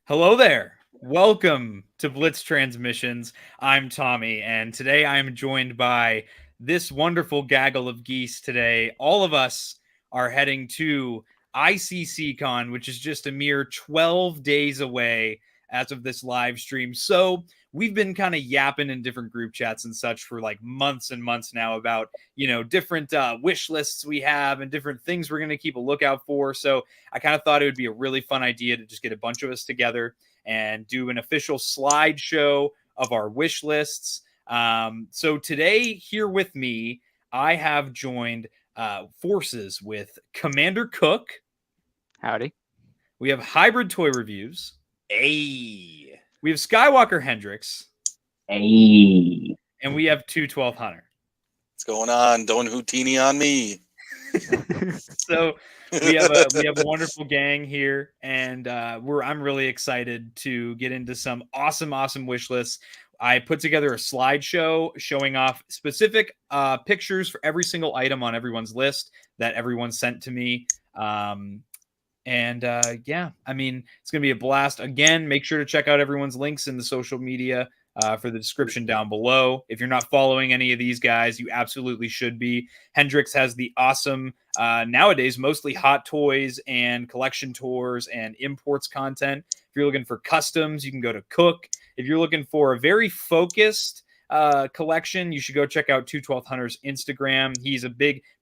Hello there. Welcome to Blitz Transmissions. I'm Tommy, and today I am joined by this wonderful gaggle of geese today. All of us are heading to ICCC, which is just a mere 12 days away as of this live stream. So we've been kind of yapping in different group chats and such for like months and months now about, different wish lists we have and different things we're going to keep a lookout for. So I kind of thought it would be a really fun idea to just get a bunch of us together and do an official slideshow of our wish lists. So today here with me, I have joined forces with Commander Cook. Howdy. We have Hybrid Toy Reviews. Hey. We have SkywalkerhendriX. Hey. And we have 212 Hunter. What's going on? Don't Houdini on me. So we have a wonderful gang here, and I'm really excited to get into some awesome wish lists. I put together a slideshow showing off specific pictures for every single item on everyone's list that everyone sent to me. Yeah, I mean, it's going to be a blast. Again, make sure to check out everyone's links in the social media for the description down below. If you're not following any of these guys, you absolutely should be. Hendrix has the awesome, nowadays, mostly hot toys and collection tours and imports content. If you're looking for customs, you can go to Cook. If you're looking for a very focused collection, you should go check out 212 Hunter's Instagram. He's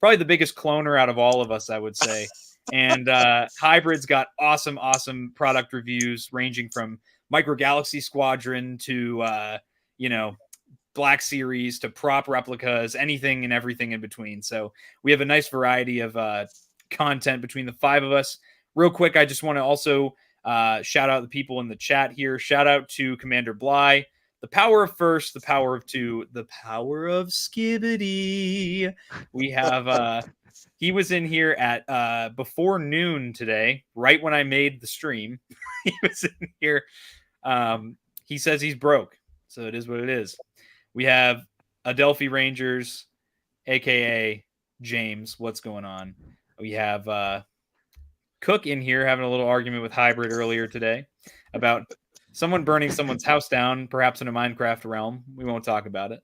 probably the biggest cloner out of all of us, I would say. And Hybrid's got awesome product reviews ranging from Micro Galaxy Squadron to, Black Series to prop replicas, anything and everything in between. So we have a nice variety of content between the five of us. Real quick, I just want to also shout out the people in the chat here. Shout out to Commander Bly, the power of first, the power of two, the power of Skibbity. We have... He was in here at before noon today, right when I made the stream. He was in here. He says he's broke, so it is what it is. We have Adelphi Rangers, a.k.a. James. What's going on? We have Cook in here having a little argument with Hybrid earlier today about someone burning someone's house down, perhaps in a Minecraft realm. We won't talk about it.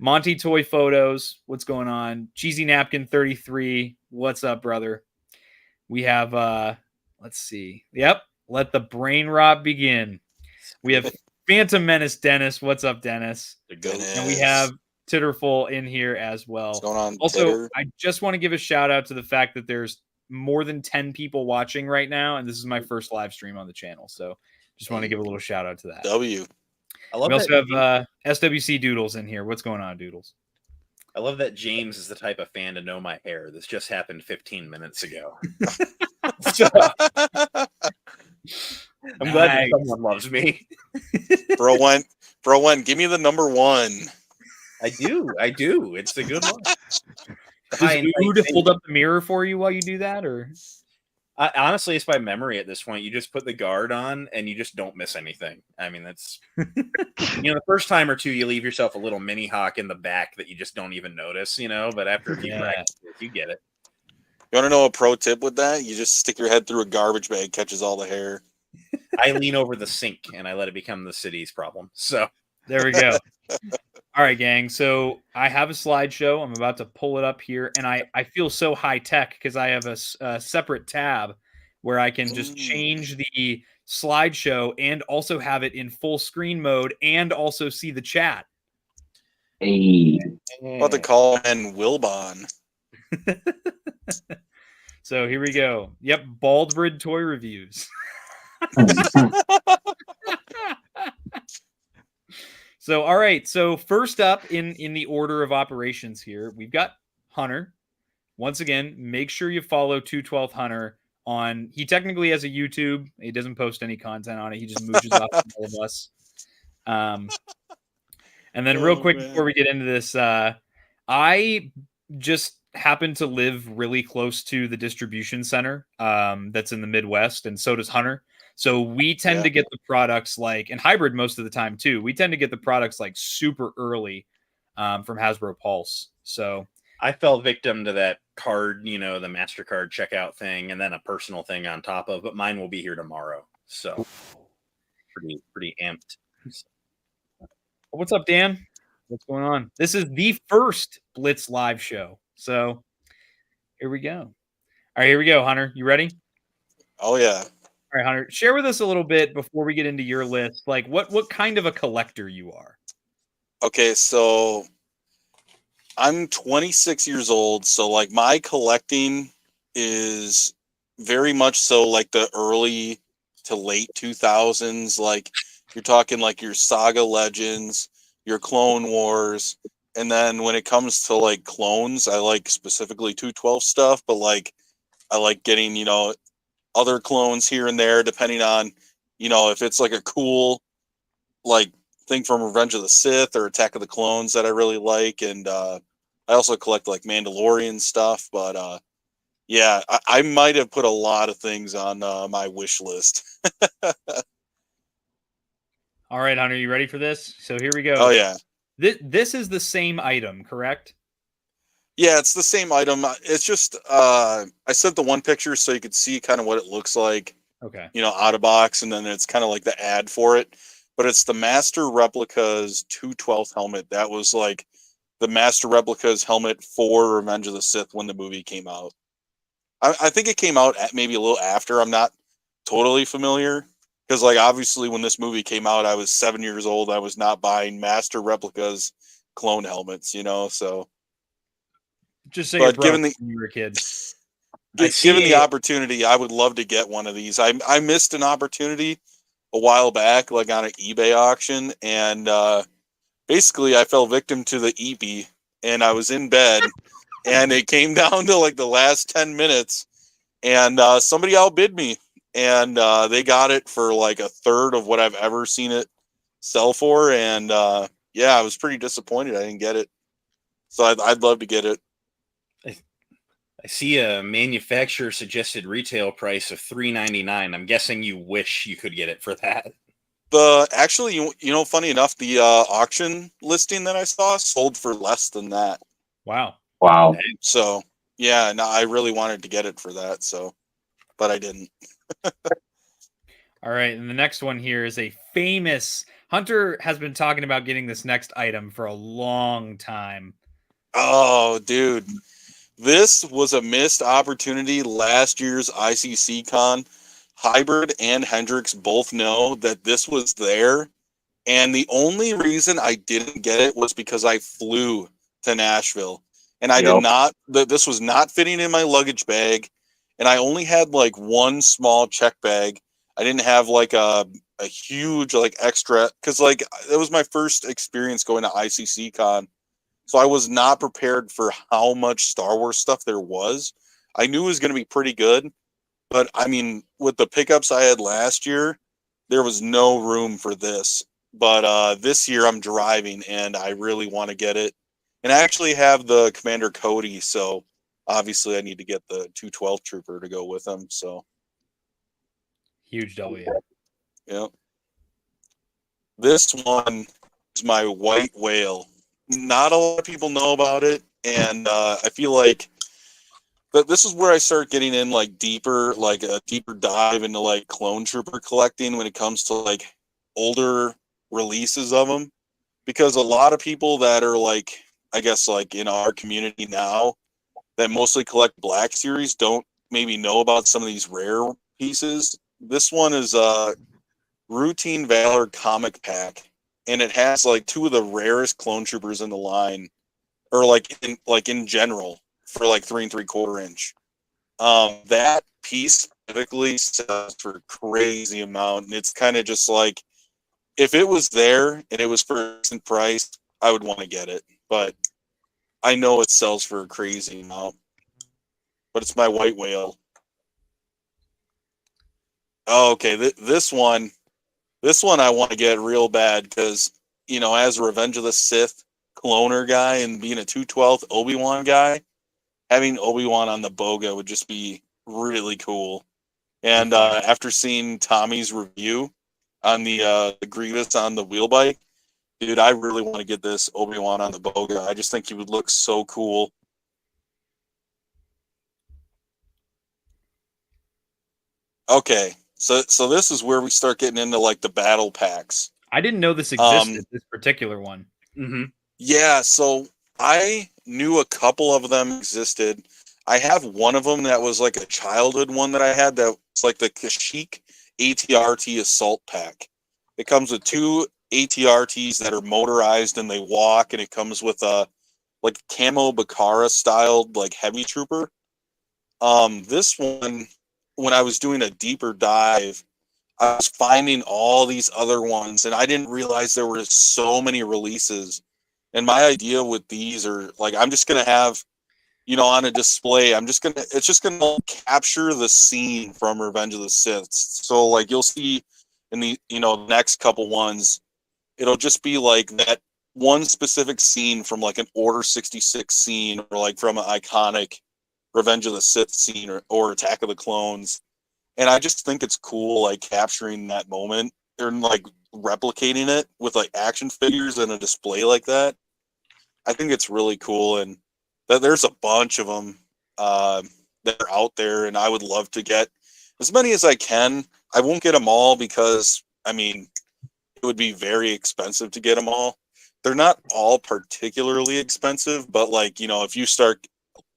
Monty Toy Photos, what's going on? Cheesy Napkin 33, what's up, brother? We have, let's see. Yep, let the brain rot begin. We have Phantom Menace Dennis, what's up, Dennis? And we have Titterful in here as well. What's going on, also, Titter? I just want to give a shout out to the fact that there's more than 10 people watching right now, and this is my first live stream on the channel, so just want to give a little shout out to that. We also have SWC Doodles in here. What's going on, Doodles? I love that James is the type of fan to know my hair. This just happened 15 minutes ago. I'm glad that someone loves me. Bro one, give me the number one. I do. It's a good one. Does Ood hold up the mirror for you while you do that, or? Honestly, it's by memory at this point. You just put the guard on and you just don't miss anything. I mean, that's, the first time or two, you leave yourself a little mini hawk in the back that you just don't even notice, but after a few practices, you get it. You want to know a pro tip with that? You just stick your head through a garbage bag, catches all the hair. I lean over the sink and I let it become the city's problem. So there we go. All right, gang. So I have a slideshow. I'm about to pull it up here, and I feel so high tech because I have a separate tab where I can just change the slideshow and also have it in full screen mode and also see the chat. Hey. What to call in Wilbon. So here we go. Yep, Baldbrid Toy Reviews. So, all right. So first up in the order of operations here, we've got Hunter. Once again, make sure you follow 212 Hunter on. He technically has a YouTube. He doesn't post any content on it. He just mooches off all of us. And then real quick before we get into this, I just happen to live really close to the distribution center that's in the Midwest, and so does Hunter. So we tend to get the products and Hybrid most of the time too. We tend to get the products super early from Hasbro Pulse. So I fell victim to that card, the MasterCard checkout thing, and then a personal thing on top of. But mine will be here tomorrow, so pretty amped. What's up, Dan? What's going on? This is the first Blitz live show, so here we go. All right, here we go, Hunter. You ready? Oh yeah. All right, Hunter. Share with us a little bit before we get into your list, like what kind of a collector you are. Okay, so I'm 26 years old, so like my collecting is very much so like the early to late 2000s. Like you're talking like your Saga Legends, your Clone Wars, and then when it comes to like clones, I like specifically 212 stuff, but like I like getting, other clones here and there depending on, if it's like a cool like thing from Revenge of the Sith or Attack of the Clones that I really like. And I also collect like Mandalorian stuff, but yeah, I might have put a lot of things on my wish list. All right, Hunter, you ready for this? So here we go. Oh yeah. This is the same item, correct? Yeah, it's the same item. It's just I sent the one picture so you could see kind of what it looks like. Okay. Out of box, and then it's kind of like the ad for it. But it's the Master Replica's 212th helmet. That was like the Master Replica's helmet for Revenge of the Sith when the movie came out. I think it came out maybe a little after. I'm not totally familiar. Because, like, obviously when this movie came out, I was 7 years old. I was not buying Master Replica's clone helmets, so. Just say But you're given broke when you were a kid. Given the opportunity, I would love to get one of these. I missed an opportunity a while back, like on an eBay auction, and basically I fell victim to the EP, and I was in bed, and it came down to like the last 10 minutes, and somebody outbid me, and they got it for like a third of what I've ever seen it sell for, and yeah, I was pretty disappointed I didn't get it. So I'd love to get it. I see a manufacturer suggested retail price of $3.99. I'm guessing you wish you could get it for that. Actually, funny enough, the auction listing that I saw sold for less than that. Wow. So yeah, no, I really wanted to get it for that. So, but I didn't. All right, and the next one here is a famous. Hunter has been talking about getting this next item for a long time. Oh, dude. This was a missed opportunity last year's ICCC con. Hybrid and Hendrix both know that this was there. And the only reason I didn't get it was because I flew to Nashville. And I did not, this was not fitting in my luggage bag. And I only had like one small check bag. I didn't have like a huge like extra, because like it was my first experience going to ICCC con. So I was not prepared for how much Star Wars stuff there was. I knew it was going to be pretty good, but I mean, with the pickups I had last year, there was no room for this. But this year I'm driving and I really want to get it. And I actually have the Commander Cody, so obviously I need to get the 212 Trooper to go with him. So huge W. Yeah. This one is my white whale. Not a lot of people know about it, and I feel like that this is where I start getting in like deeper, like a deeper dive into like clone trooper collecting when it comes to like older releases of them, because a lot of people that are like, I guess like in our community now that mostly collect Black Series don't maybe know about some of these rare pieces. This one is a Routine Valor comic pack. And it has like two of the rarest clone troopers in the line, or like in general, for like 3 3/4 inch. That piece specifically sells for a crazy amount, and it's kind of just like, if it was there and it was for a decent price, I would want to get it. But I know it sells for a crazy amount. But it's my white whale. Oh, okay, this one I want to get real bad because, as a Revenge of the Sith cloner guy and being a 212th Obi-Wan guy, having Obi-Wan on the Boga would just be really cool. And after seeing Tommy's review on the Grievous on the wheel bike, dude, I really want to get this Obi-Wan on the Boga. I just think he would look so cool Okay, so this is where we start getting into like the battle packs. I didn't know this existed, this particular one. Mm-hmm. Yeah, so I knew a couple of them existed. I have one of them that was like a childhood one that I had that was like the Kashyyyk ATRT Assault Pack. It comes with 2 ATRTs that are motorized and they walk, and it comes with a like camo Bakara styled like heavy trooper. This one, when I was doing a deeper dive, I was finding all these other ones, and I didn't realize there were so many releases. And my idea with these are like, I'm just gonna have, on a display, it's just gonna capture the scene from Revenge of the Sith. So like you'll see in the next couple ones, it'll just be like that one specific scene from like an Order 66 scene, or like from an iconic Revenge of the Sith scene, or Attack of the Clones. And I just think it's cool, like capturing that moment and like replicating it with like action figures in a display like that. I think it's really cool, and there's a bunch of them that are out there, and I would love to get as many as I can. I won't get them all because, I mean, it would be very expensive to get them all. They're not all particularly expensive, but like, if you start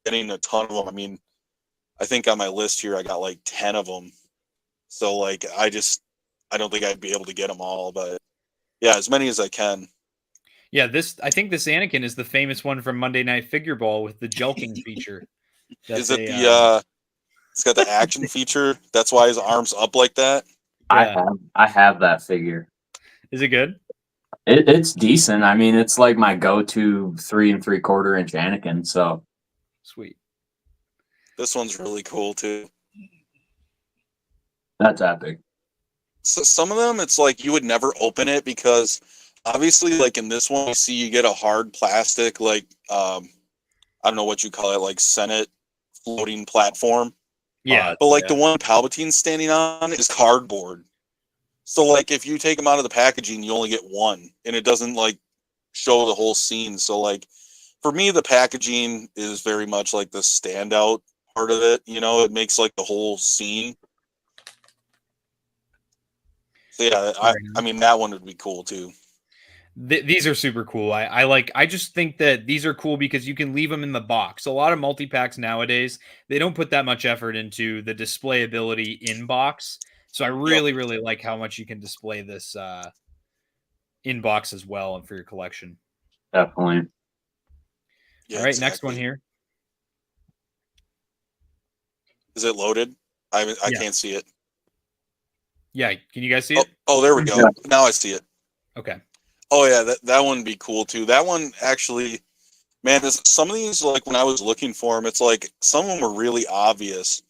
getting a ton of them, I mean, I think on my list here, I got like 10 of them. So like, I don't think I'd be able to get them all, but yeah, as many as I can. Yeah, I think this Anakin is the famous one from Monday Night Figure Ball with the jelking feature. Is it it's got the action feature? That's why his arm's up like that? Yeah. I have that figure. Is it good? It's decent. I mean, it's like my go-to 3 3/4 inch Anakin. So sweet. This one's really cool too. That's epic. So some of them, it's like you would never open it because obviously, like in this one, you get a hard plastic, like I don't know what you call it, like Senate floating platform. Yeah, but like the one Palpatine's standing on is cardboard. So like if you take them out of the packaging, you only get one, and it doesn't like show the whole scene. So like for me, the packaging is very much like the standout part of it. It makes like the whole scene. So yeah, I mean that one would be cool too. These are super cool. I just think that these are cool because you can leave them in the box. A lot of multi-packs nowadays, they don't put that much effort into the displayability in box. So I really, really like how much you can display this in box as well and for your collection. Definitely. Yeah, all right, next one here. Is it loaded? I can't see it. Yeah, can you guys see it? Oh, there we go. Yeah. Now I see it. Okay. Oh yeah, that one would be cool too. That one actually, man, some of these, like when I was looking for them, it's like some of them were really obvious,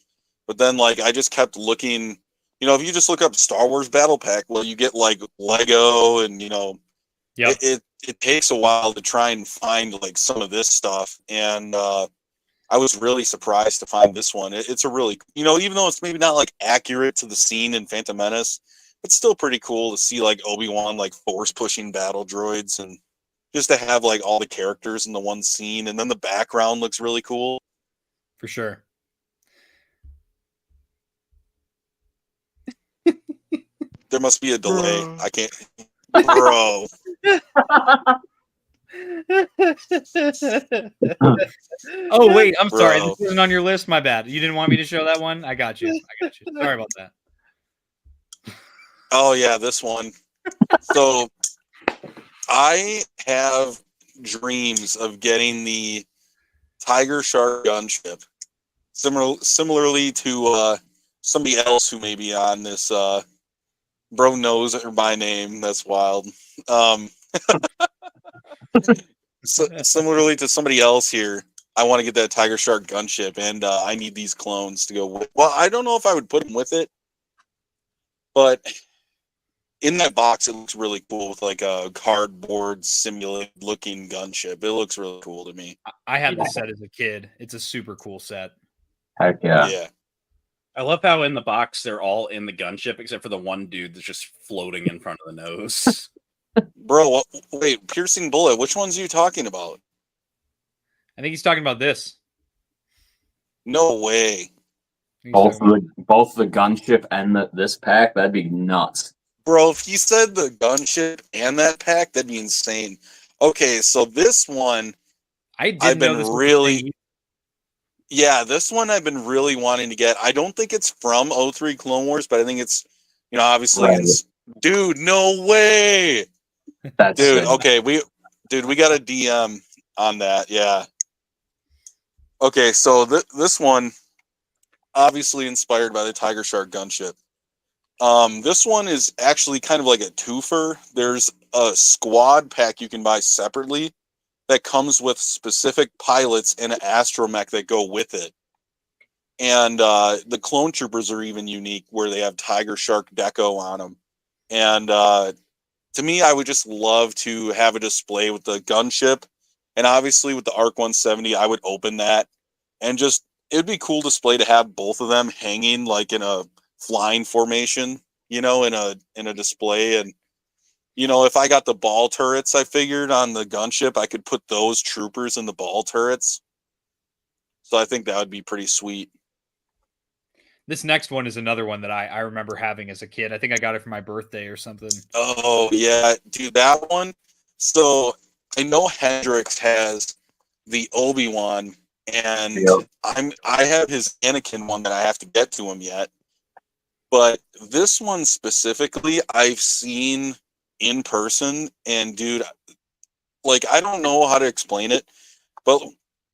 but then like I just kept looking. If you just look up Star Wars Battle Pack, well, you get like Lego, and it takes a while to try and find like some of this stuff, and I was really surprised to find this one. It's a really, even though it's maybe not like accurate to the scene in Phantom Menace, it's still pretty cool to see like Obi-Wan like force pushing battle droids, and just to have like all the characters in the one scene, and then the background looks really cool. For sure. There must be a delay. I can't, bro. Oh wait, I'm sorry. This wasn't on your list. My bad. You didn't want me to show that one. I got you. Sorry about that. Oh yeah, this one. So I have dreams of getting the Tiger Shark gunship, similarly to somebody else who may be on this. Bro knows my name. That's wild. So, similarly to somebody else here, I want to get that Tiger Shark gunship, and I need these clones to go with. Well, I don't know if I would put them with it, but in that box, it looks really cool with like a cardboard simulated looking gunship. It looks really cool to me. I had this set as a kid. It's a super cool set. Heck yeah. Yeah. I love how in the box they're all in the gunship except for the one dude that's just floating in front of the nose. Bro, wait, piercing bullet. Which ones are you talking about? I think he's talking about this. No way. Both the gunship and this pack, that'd be nuts. Bro, if you said the gunship and that pack, that'd be insane. Okay, so this one, I've been really, this one I've been really wanting to get. I don't think it's from 03 Clone Wars, but I think it's, obviously, Right. Dude, no way. That's Dude, sick. okay, we got a DM on that, yeah. Okay, so this one, obviously inspired by the Tiger Shark gunship. This one is actually kind of like a twofer. There's a squad pack you can buy separately that comes with specific pilots and an astromech that go with it. And the clone troopers are even unique, where they have Tiger Shark deco on them. And to me, I would just love to have a display with the gunship, and obviously with the ARC 170, I would open that, and just it'd be cool display to have both of them hanging like in a flying formation, in a display. And if I got the ball turrets, I figured on the gunship, I could put those troopers in the ball turrets. So I think that would be pretty sweet. This next one is another one that I remember having as a kid. I think I got it for my birthday or something. Oh yeah, dude, that one. So I know Hendrix has the Obi-Wan, and Yep. I have his Anakin one that I have to get to him yet. But this one specifically, I've seen in person, and dude, like I don't know how to explain it, but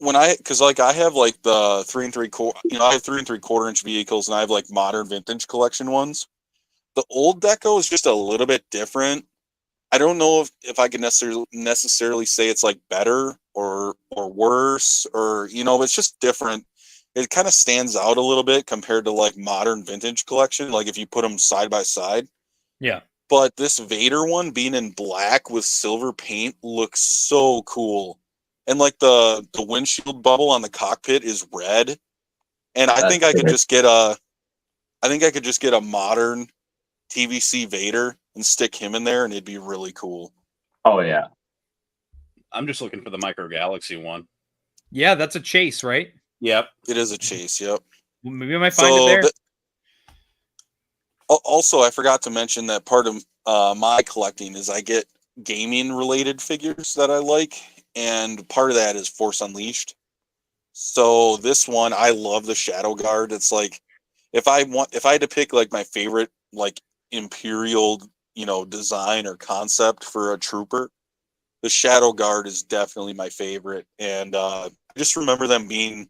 because I have like the 3 3/4, I have 3 3/4 inch vehicles, and I have like modern vintage collection ones. The old deco is just a little bit different. I don't know if I can necessarily say it's like better or worse, or but it's just different. It kind of stands out a little bit compared to like modern vintage collection, like if you put them side by side. Yeah. But this Vader one being in black with silver paint looks so cool. And like the windshield bubble on the cockpit is red. And I think I could just get a modern TVC Vader and stick him in there, and it'd be really cool. Oh yeah. I'm just looking for the Micro Galaxy one. Yeah, that's a chase, right? Yep. It is a chase, yep. Well, maybe I might find it there. Also, I forgot to mention that part of my collecting is I get gaming related figures that I like, and part of that is Force Unleashed. So this one, I love the Shadow Guard. It's like if I had to pick like my favorite like Imperial, design or concept for a trooper, the Shadow Guard is definitely my favorite. And I just remember them being,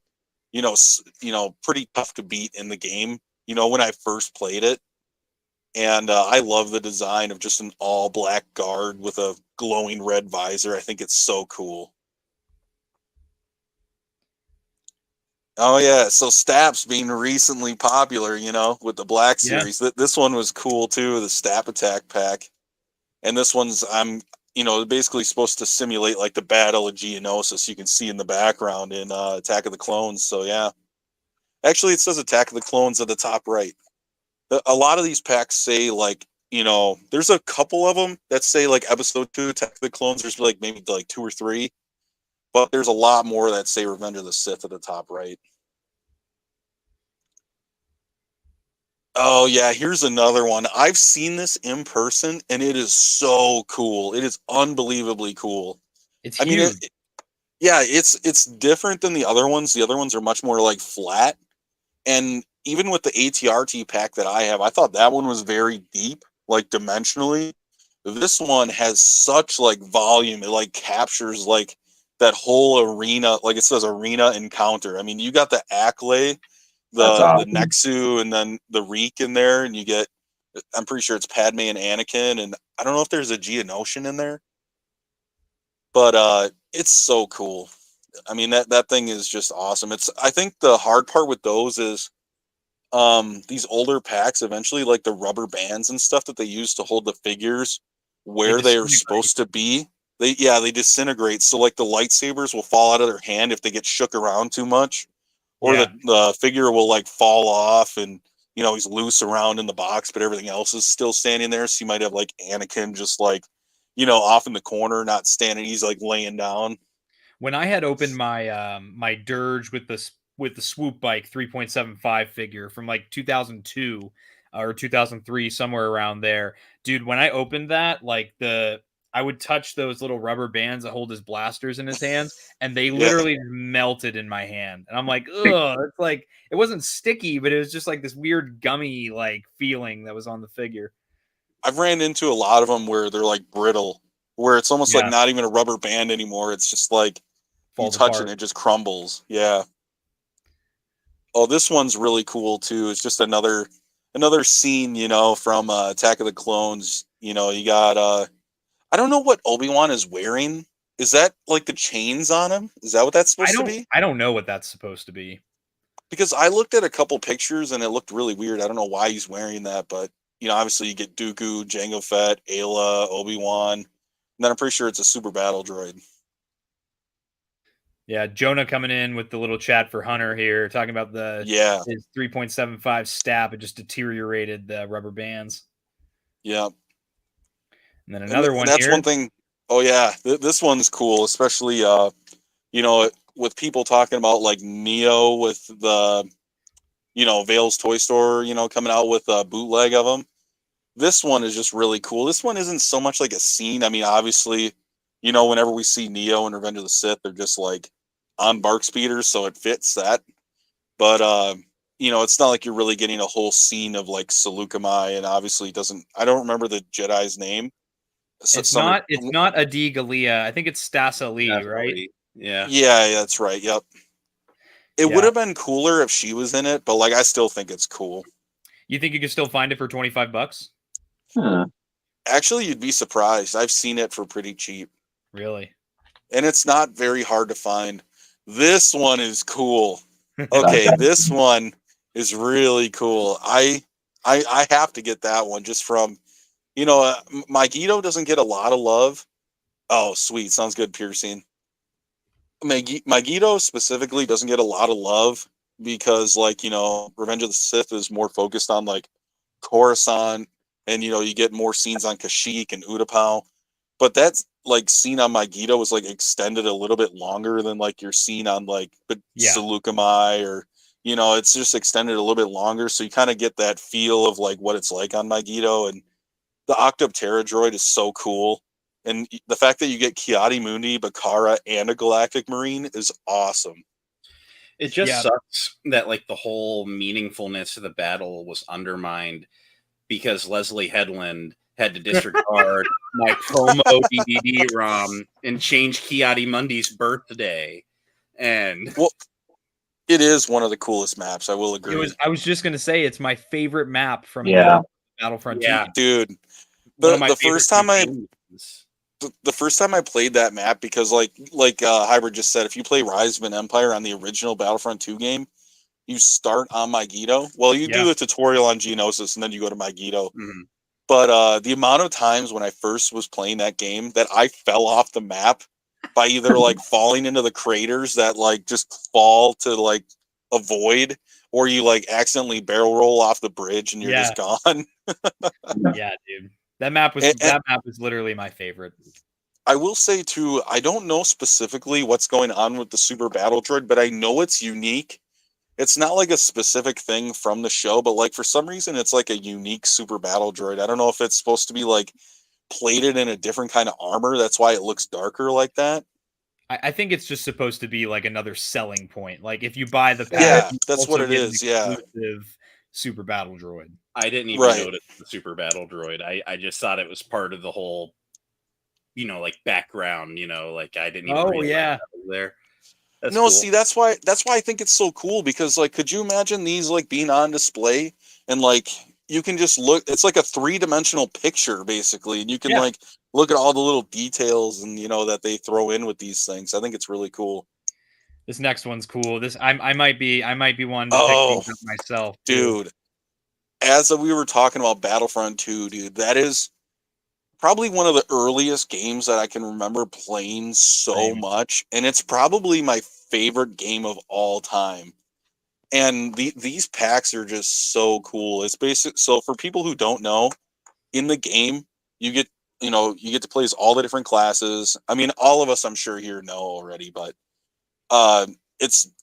pretty tough to beat in the game, when I first played it. And I love the design of just an all black guard with a glowing red visor. I think it's so cool. Oh yeah, so Staps being recently popular, with the Black Series. Yeah. This one was cool too, the Stap Attack pack. And this one's basically supposed to simulate like the Battle of Geonosis you can see in the background in Attack of the Clones. So yeah. Actually, it says Attack of the Clones at the top right. A lot of these packs say like, there's a couple of them that say like Episode 2 Attack of the Clones. There's like maybe like 2 or 3. But there's a lot more that say Revenge of the Sith at the top right. Oh, yeah, here's another one. I've seen this in person, and it is so cool. It is unbelievably cool. It's huge. It's different than the other ones. The other ones are much more like flat. And even with the ATRT pack that I have, I thought that one was very deep, like dimensionally. This one has such like volume. It like captures like that whole arena, like it says arena encounter. I mean, you got the Acklay, the Nexu, and then the Reek in there, and you get, I'm pretty sure it's Padme and Anakin, and I don't know if there's a Geonosian in there, but it's so cool. I mean, that thing is just awesome. I think the hard part with those is these older packs eventually, like the rubber bands and stuff that they use to hold the figures where they are supposed to be, they disintegrate. So like the lightsabers will fall out of their hand if they get shook around too much, or the figure will like fall off, and he's loose around in the box, but everything else is still standing there. So you might have like Anakin just like off in the corner, not standing. He's like laying down. When I had opened my my dirge with with the swoop bike 3.75 figure from like 2002 or 2003, somewhere around there. Dude, when I opened that, like I would touch those little rubber bands that hold his blasters in his hands, and they literally melted in my hand. And I'm like, ugh, it's like, it wasn't sticky, but it was just like this weird gummy like feeling that was on the figure. I've ran into a lot of them where they're like brittle, where it's almost like Yeah. not even a rubber band anymore. It's just like Falls you touch apart. it and it just crumbles. Yeah. Oh, this one's really cool too. It's just another scene, you know, from Attack of the Clones. You know, you got I don't know what Obi-Wan is wearing. Is that like the chains on him? Is that what that's supposed to be? I don't know what that's supposed to be. Because I looked at a couple pictures and it looked really weird. I don't know why he's wearing that, but you know, obviously you get Dooku, Jango Fett, Ayla, Obi-Wan, and then I'm pretty sure it's a super battle droid. Yeah, Jonah coming in with the little chat for Hunter here, talking about his 3.75 stab. It just deteriorated the rubber bands. Yeah. And then another one that's here. one thing. Oh yeah, this one's cool, especially you know, with people talking about like Neo with the, you know, Vale's Toy Store, you know, coming out with a bootleg of them. This one is just really cool. This one isn't so much like a scene. I mean, obviously, you know, whenever we see Neo in Revenge of the Sith, they're just like on bark speeders, so it fits that. But you know, it's not like you're really getting a whole scene of like Seleucami, and obviously I don't remember the Jedi's name. It's not Adi Gallia. I think it's Stassa Lee, right? Yeah, that's right. Yep. It would have been cooler if she was in it, but like I still think it's cool. You think you could still find it for $25? Actually, you'd be surprised. I've seen it for pretty cheap. Really? And it's not very hard to find. This one is cool. Okay, this one is really cool. I have to get that one just from, you know, Magito doesn't get a lot of love. Oh, sweet. Sounds good, Piercing. Magito specifically doesn't get a lot of love because, like, you know, Revenge of the Sith is more focused on, like, Coruscant, and, you know, you get more scenes on Kashyyyk and Utapau. But that's, like, scene on Magito was, like, extended a little bit longer than, like, your scene on, like, Seleucami, or, you know, it's just extended a little bit longer, so you kind of get that feel of, like, what it's like on Magito. And the Octoptera droid is so cool. And the fact that you get Kiadi Mundi, Bakara, and a Galactic Marine is awesome. It just sucks that like the whole meaningfulness of the battle was undermined because Leslie Headland had to disregard my promo DVD ROM and change Kiadi Mundi's birthday. And well, it is one of the coolest maps. I will agree. I was just gonna say it's my favorite map from Battlefront 2. Yeah, dude. The first time the first time I played that map, because like Hybrid just said, if you play Rise of an Empire on the original Battlefront 2 game, you start on Magito. Well, you do a tutorial on Geonosis and then you go to Magito. Mm-hmm. But the amount of times when I first was playing that game that I fell off the map by either like falling into the craters that like just fall to like a void, or you like accidentally barrel roll off the bridge and you're just gone. Yeah, dude. That map was literally my favorite. I will say too, I don't know specifically what's going on with the Super Battle Droid, but I know it's unique. It's not like a specific thing from the show, but like for some reason it's like a unique Super Battle Droid. I don't know if it's supposed to be like plated in a different kind of armor. That's why it looks darker like that. I think it's just supposed to be like another selling point. Like if you buy the pack, that's what it is. Yeah. Super Battle Droid. I didn't even notice the Super Battle Droid. I just thought it was part of the whole, you know, like background, you know, like I didn't even realize that was there. That's cool. See, that's why I think it's so cool, because like, could you imagine these like being on display and like you can just look, it's like a 3-dimensional picture basically, and you can like look at all the little details and, you know, that they throw in with these things. I think it's really cool. This next one's cool. This I might be one to pick these up myself, dude. As we were talking about Battlefront 2, dude, that is probably one of the earliest games that I can remember playing so much, and it's probably my favorite game of all time. And these packs are just so cool. It's basic. So for people who don't know, in the game, you get to play as all the different classes. I mean, all of us, I'm sure here know already, but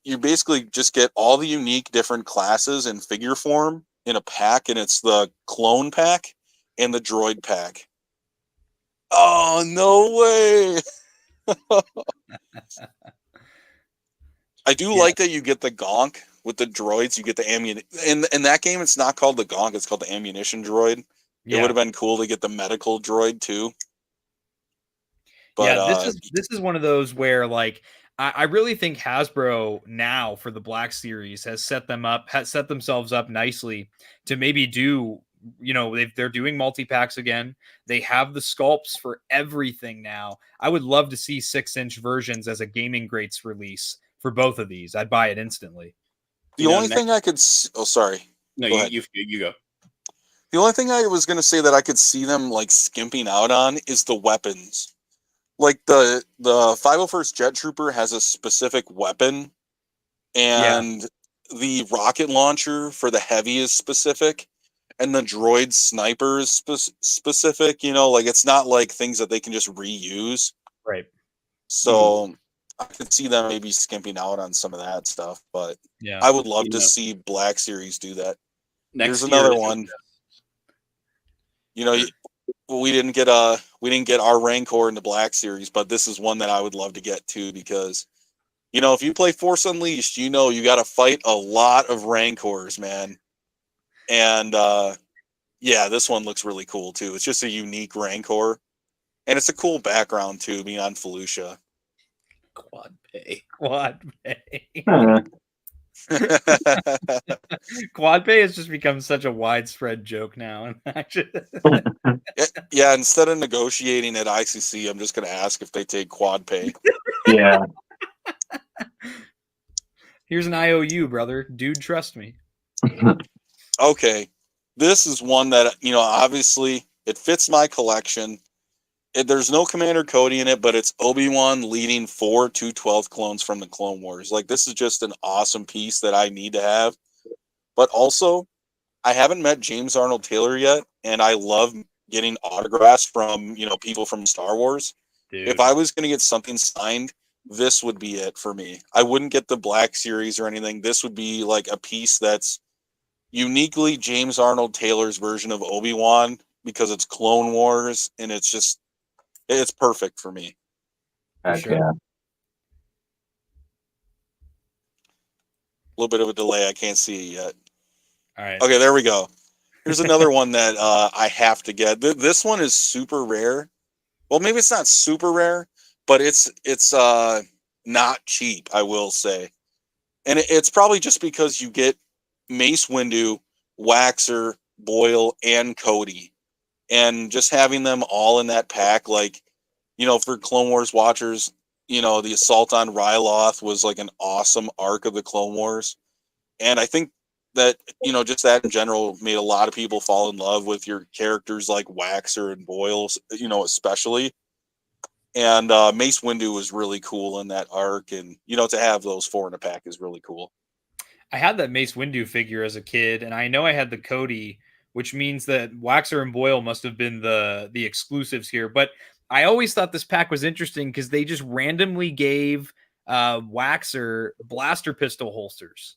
you basically just get all the unique different classes in figure form in a pack, and it's the clone pack and the droid pack. Oh, no way. I do like that you get the gonk with the droids. You get the ammunition. In that game, it's not called the gonk. It's called the ammunition droid. It would have been cool to get the medical droid too. But, yeah, this is one of those where like I really think Hasbro now for the Black Series has set themselves up nicely to maybe do, you know, they're doing multi-packs again. They have the sculpts for everything now. I would love to see 6-inch versions as a Gaming Greats release for both of these. I'd buy it instantly. The only thing I could sorry. No, you go. The only thing I was going to say that I could see them like skimping out on is the weapons. Like the 501st Jet Trooper has a specific weapon, and the rocket launcher for the heavy is specific, and the droid sniper is specific. You know, like it's not like things that they can just reuse. Right. So I could see them maybe skimping out on some of that stuff, but yeah, I would love to see Black Series do that. Next Here's another one. You know, we didn't get our Rancor in the Black Series, but this is one that I would love to get too, because, you know, if you play Force Unleashed, you know you got to fight a lot of Rancors, man. And yeah, this one looks really cool too. It's just a unique Rancor, and it's a cool background too, being on Felucia. Quad pay. Quad pay has just become such a widespread joke now. Yeah, instead of negotiating at ICC, I'm just going to ask if they take quad pay. Yeah. Here's an IOU, brother. Dude, trust me. Okay. This is one that, you know, obviously it fits my collection. There's no Commander Cody in it, but it's Obi-Wan leading 4 2/12 clones from the Clone Wars. Like, this is just an awesome piece that I need to have. But also, I haven't met James Arnold Taylor yet, and I love getting autographs from, you know, people from Star Wars. Dude. If I was going to get something signed, this would be it for me. I wouldn't get the Black Series or anything. This would be like a piece that's uniquely James Arnold Taylor's version of Obi-Wan, because it's Clone Wars, and it's perfect for me. Heck Sure. yeah. A little bit of a delay. I can't see it yet. All right. Okay, there we go. Here's another one that I have to get. This one is super rare. Well, maybe it's not super rare, but it's not cheap, I will say. And it's probably just because you get Mace Windu, Waxer, Boyle, and Cody. And just having them all in that pack, like, you know, for Clone Wars watchers, you know, the assault on Ryloth was like an awesome arc of the Clone Wars. And I think that, you know, just that in general made a lot of people fall in love with your characters like Waxer and Boyle, you know, especially. And Mace Windu was really cool in that arc. And, you know, to have those 4 in a pack is really cool. I had that Mace Windu figure as a kid, and I know I had the Cody, which means that Waxer and Boyle must have been the exclusives here. But I always thought this pack was interesting because they just randomly gave Waxer blaster pistol holsters.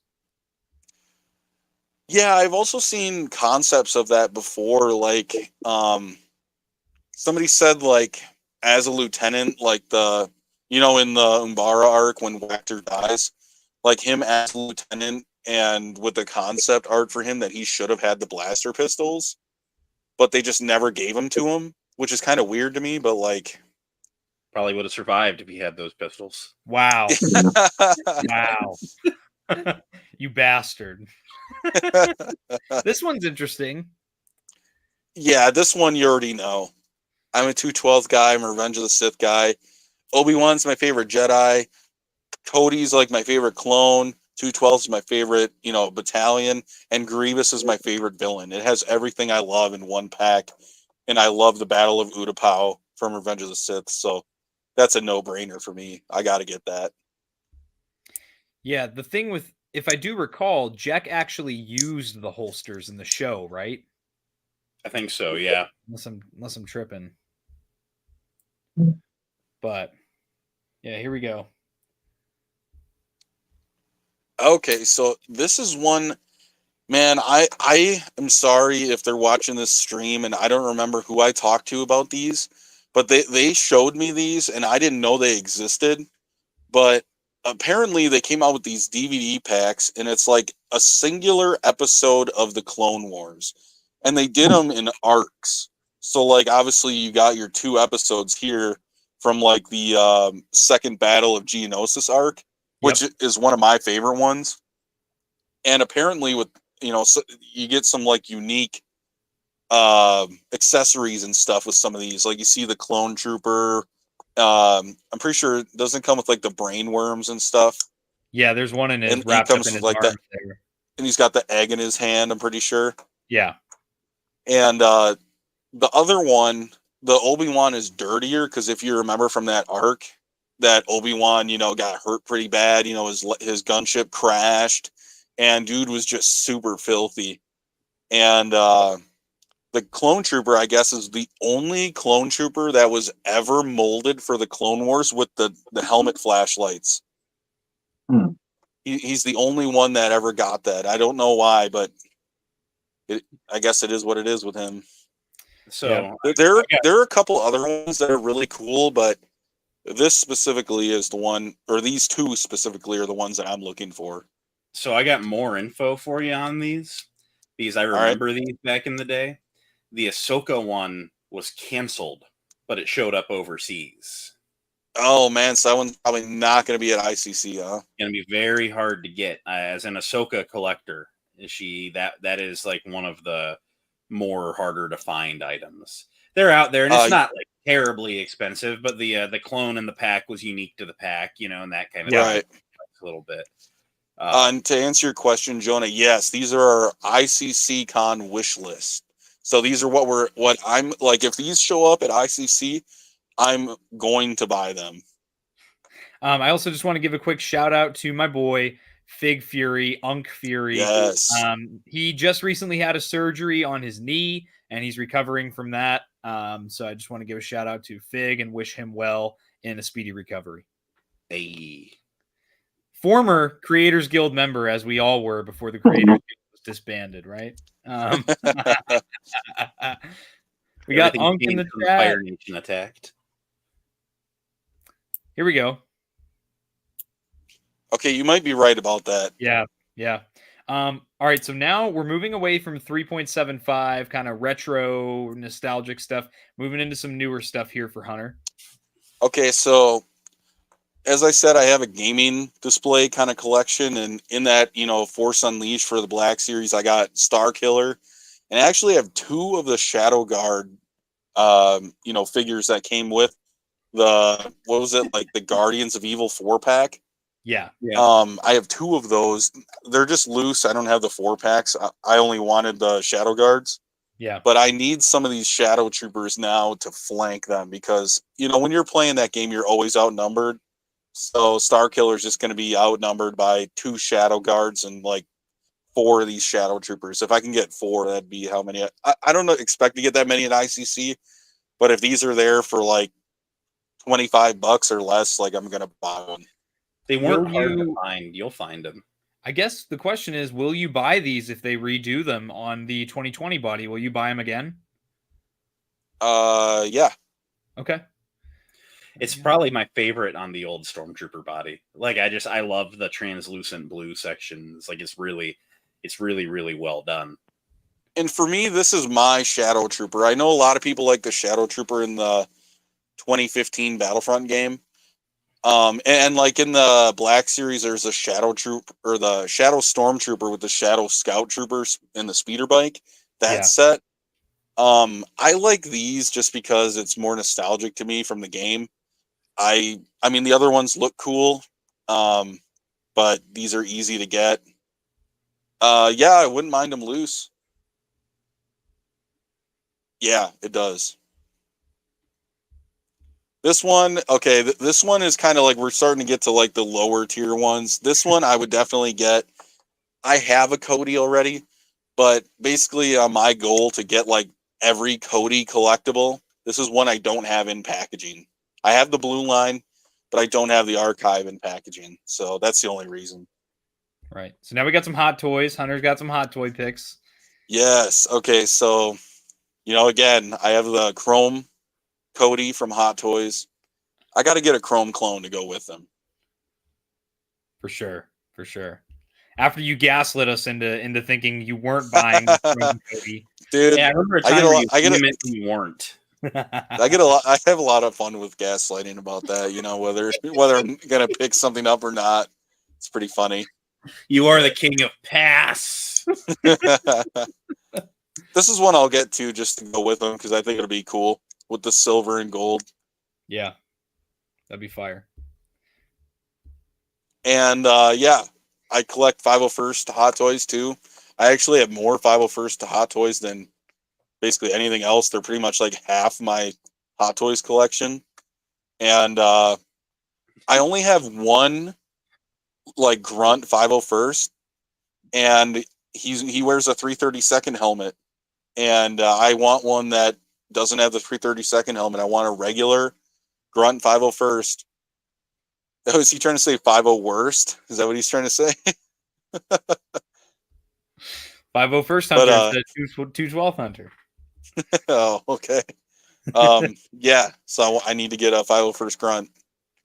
Yeah, I've also seen concepts of that before. Like, somebody said, like, as a lieutenant, like you know, in the Umbara arc when Waxer dies, like him as a lieutenant, and with the concept art for him that he should have had the blaster pistols, but they just never gave them to him, which is kind of weird to me, but like, Probably would have survived if he had those pistols. Wow. Wow. You bastard. This one's interesting. Yeah, this one you already know. I'm a 212 guy. I'm a Revenge of the Sith guy. Obi-Wan's my favorite Jedi. Cody's like my favorite clone. 212 is my favorite, you know, battalion. And Grievous is my favorite villain. It has everything I love in one pack. And I love the Battle of Utapau from Revenge of the Sith. So that's a no-brainer for me. I got to get that. Yeah, the thing with, if I do recall, Jack actually used the holsters in the show, right? I think so, yeah. Unless I'm tripping. But yeah, here we go. Okay, so this is one, man, I am sorry if they're watching this stream and I don't remember who I talked to about these, but they showed me these and I didn't know they existed. But apparently they came out with these DVD packs and it's like a singular episode of the Clone Wars. And they did them in arcs. So like obviously you got your 2 episodes here from like the second Battle of Geonosis arc, which is one of my favorite ones. And apparently with, so you get some like unique accessories and stuff with some of these. Like you see the clone trooper. I'm pretty sure it doesn't come with like the brain worms and stuff. Yeah, there's one in his And he wrapped up comes in his with, like, arms there. And he's got the egg in his hand, I'm pretty sure. Yeah. And the other one, the Obi-Wan is dirtier because if you remember from that arc, that Obi-Wan, got hurt pretty bad. His gunship crashed, and dude was just super filthy. And the clone trooper, I guess, is the only clone trooper that was ever molded for the Clone Wars with the helmet flashlights. He's the only one that ever got that. I don't know why, but I guess it is what it is with him. So there are a couple other ones that are really cool, but this specifically is the one, or these 2 specifically are the ones that I'm looking for. So I got more info for you on these because I remember these back in the day. The Ahsoka one was canceled, but it showed up overseas. Oh man, so that one's probably not going to be at ICC, huh? Going to be very hard to get. As an Ahsoka collector, that is like one of the more harder to find items. They're out there, and it's not like terribly expensive, but the clone in the pack was unique to the pack, and that kind of right. A little bit. And to answer your question, Jonah, yes, these are our ICC Con wish list. So these are what I'm like. If these show up at ICC, I'm going to buy them. I also just want to give a quick shout out to my boy Fig Fury, Unk Fury. Yes. He just recently had a surgery on his knee, and he's recovering from that. So I just want to give a shout out to Fig and wish him well in a speedy recovery. Hey. Former Creators Guild member, as we all were before the Creators Guild was disbanded, right? We got Unk in the chat. Fire Nation attacked. Here we go. Okay, you might be right about that. Yeah. All right, so now we're moving away from 3.75 kind of retro nostalgic stuff, moving into some newer stuff here for Hunter. Okay, so as I said, I have a gaming display kind of collection, and in that, Force Unleashed for the Black Series, I got Star Killer, and I actually have 2 of the Shadow Guard, figures that came with the Guardians of Evil 4-pack. Yeah. I have 2 of those. They're just loose. I don't have the 4-packs. I only wanted the Shadow Guards. Yeah. But I need some of these Shadow Troopers now to flank them because, when you're playing that game, you're always outnumbered. So Star Killer is just going to be outnumbered by 2 Shadow Guards and like 4 of these Shadow Troopers. If I can get 4, that'd be how many? I don't expect to get that many at ICC, but if these are there for like $25 or less, like I'm going to buy one. They weren't hard to find. You'll find them. I guess the question is, will you buy these if they redo them on the 2020 body? Will you buy them again? Yeah. Okay. It's probably my favorite on the old Stormtrooper body. Like I love the translucent blue sections. Like it's really, really well done. And for me, this is my Shadow Trooper. I know a lot of people like the Shadow Trooper in the 2015 Battlefront game. And like in the Black Series, there's a Shadow Troop or the Shadow Stormtrooper with the Shadow Scout Troopers in the speeder bike. That set. I like these just because it's more nostalgic to me from the game. I mean, the other ones look cool, but these are easy to get. Yeah, I wouldn't mind them loose. Yeah, it does. This one, okay, this one is kind of like we're starting to get to like the lower tier ones. This one I would definitely get. I have a Cody already, but basically my goal to get like every Cody collectible, this is one I don't have in packaging. I have the blue line, but I don't have the archive in packaging. So that's the only reason. Right. So now we got some hot toys. Hunter's got some hot toy picks. Yes. Okay. So, again, I have the Chrome Cody from Hot Toys. I got to get a Chrome clone to go with them. For sure. For sure. After you gaslit us into thinking you weren't buying the Chrome Cody. Dude, Yeah, I remember a time where you weren't. I have a lot of fun with gaslighting about that, whether I'm gonna pick something up or not. It's pretty funny. You are the king of pass. This is one I'll get to just to go with them because I think it'll be cool with the silver and gold. Yeah, that'd be fire. And I collect 501st Hot Toys too. I actually have more 501st Hot Toys than basically anything else. They're pretty much like half my Hot Toys collection. And I only have one like grunt 501st, and he wears a 332nd helmet. And I want one that doesn't have the 332nd helmet. I want a regular grunt 501st. Oh, is he trying to say 50 worst? Is that what he's trying to say? 501st Hunter, 212th Hunter. Oh, okay. Yeah, so I need to get a 501st grunt.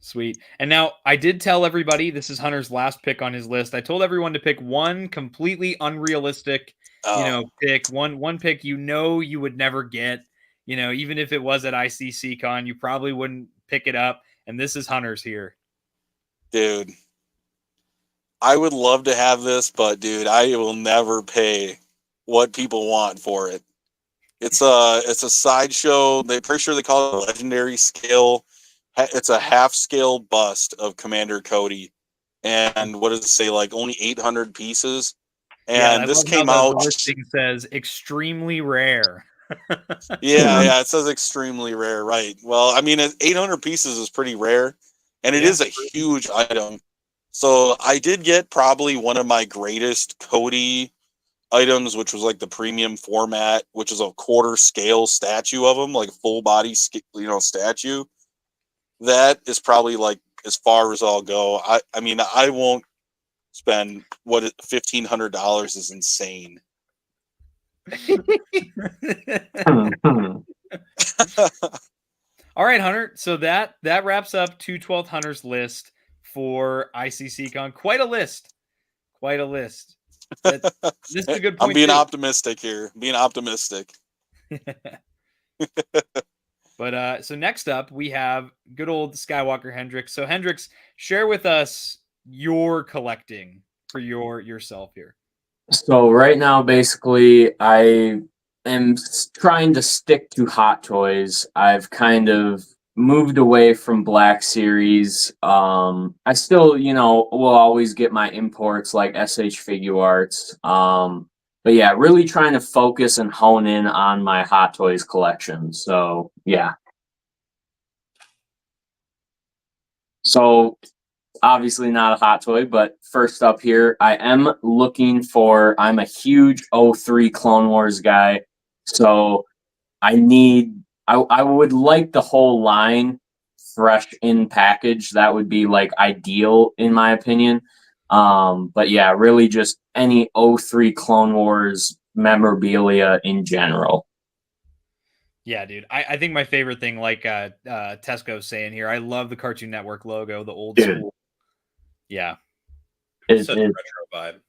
Sweet. And now I did tell everybody this is Hunter's last pick on his list. I told everyone to pick one completely unrealistic, pick. One pick you would never get. Even if it was at ICC Con, you probably wouldn't pick it up. And this is Hunter's here. Dude, I would love to have this, but dude, I will never pay what people want for it. It's a sideshow. They're pretty sure they call it a legendary scale. It's a half scale bust of Commander Cody. And what does it say? Like only 800 pieces. And this came out. The listing says extremely rare. Yeah, it says extremely rare, right? Well, I mean, 800 pieces is pretty rare, and it is a huge item. So I did get probably one of my greatest Cody items, which was like the premium format, which is a quarter scale statue of him, like a full body, statue. That is probably like as far as I'll go. I mean, I won't spend $1,500 is insane. All right, Hunter. So that wraps up 212th Hunter's list for ICC Con. Quite a list. This is a good point. I'm being optimistic here. Being optimistic. But so next up we have good old Skywalker Hendrix. So Hendrix, share with us your collecting for yourself here. So right now, basically, I am trying to stick to Hot Toys. I've kind of moved away from Black Series. I still, will always get my imports like SH Figuarts. But yeah, really trying to focus and hone in on my Hot Toys collection. So yeah. So obviously not a hot toy, but first up here, I'm a huge 03 Clone Wars guy. So I would like the whole line fresh in package. That would be like ideal in my opinion. But yeah, really just any 03 Clone Wars memorabilia in general. Yeah, dude. I think my favorite thing, like Tesco's saying here, I love the Cartoon Network logo, the old school. Yeah. It's such a retro vibe.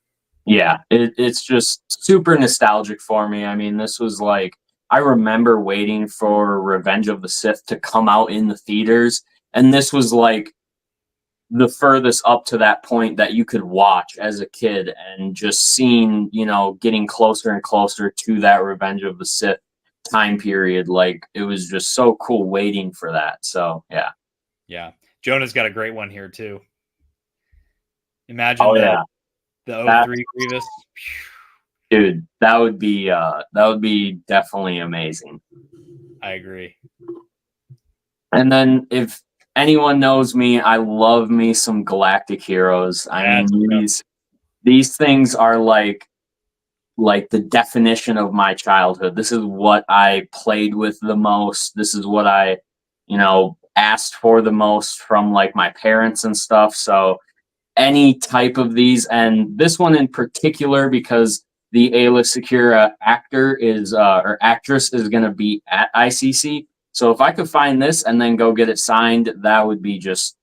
Yeah, it's just super nostalgic for me. I mean, this was like, I remember waiting for Revenge of the Sith to come out in the theaters, and this was like the furthest up to that point that you could watch as a kid, and just seeing, getting closer and closer to that Revenge of the Sith time period. Like, it was just so cool waiting for that. So, yeah. Yeah. Jonah's got a great one here, too. Imagine the 03 Grievous. Dude, that would be definitely amazing. I agree. And then if anyone knows me, I love me some Galactic Heroes. I mean, these things are like the definition of my childhood. This is what I played with the most. This is what I, asked for the most from like my parents and stuff. So any type of these, and this one in particular because the Ayla Secura actor is or actress is going to be at ICC. So if I could find this and then go get it signed, that would be just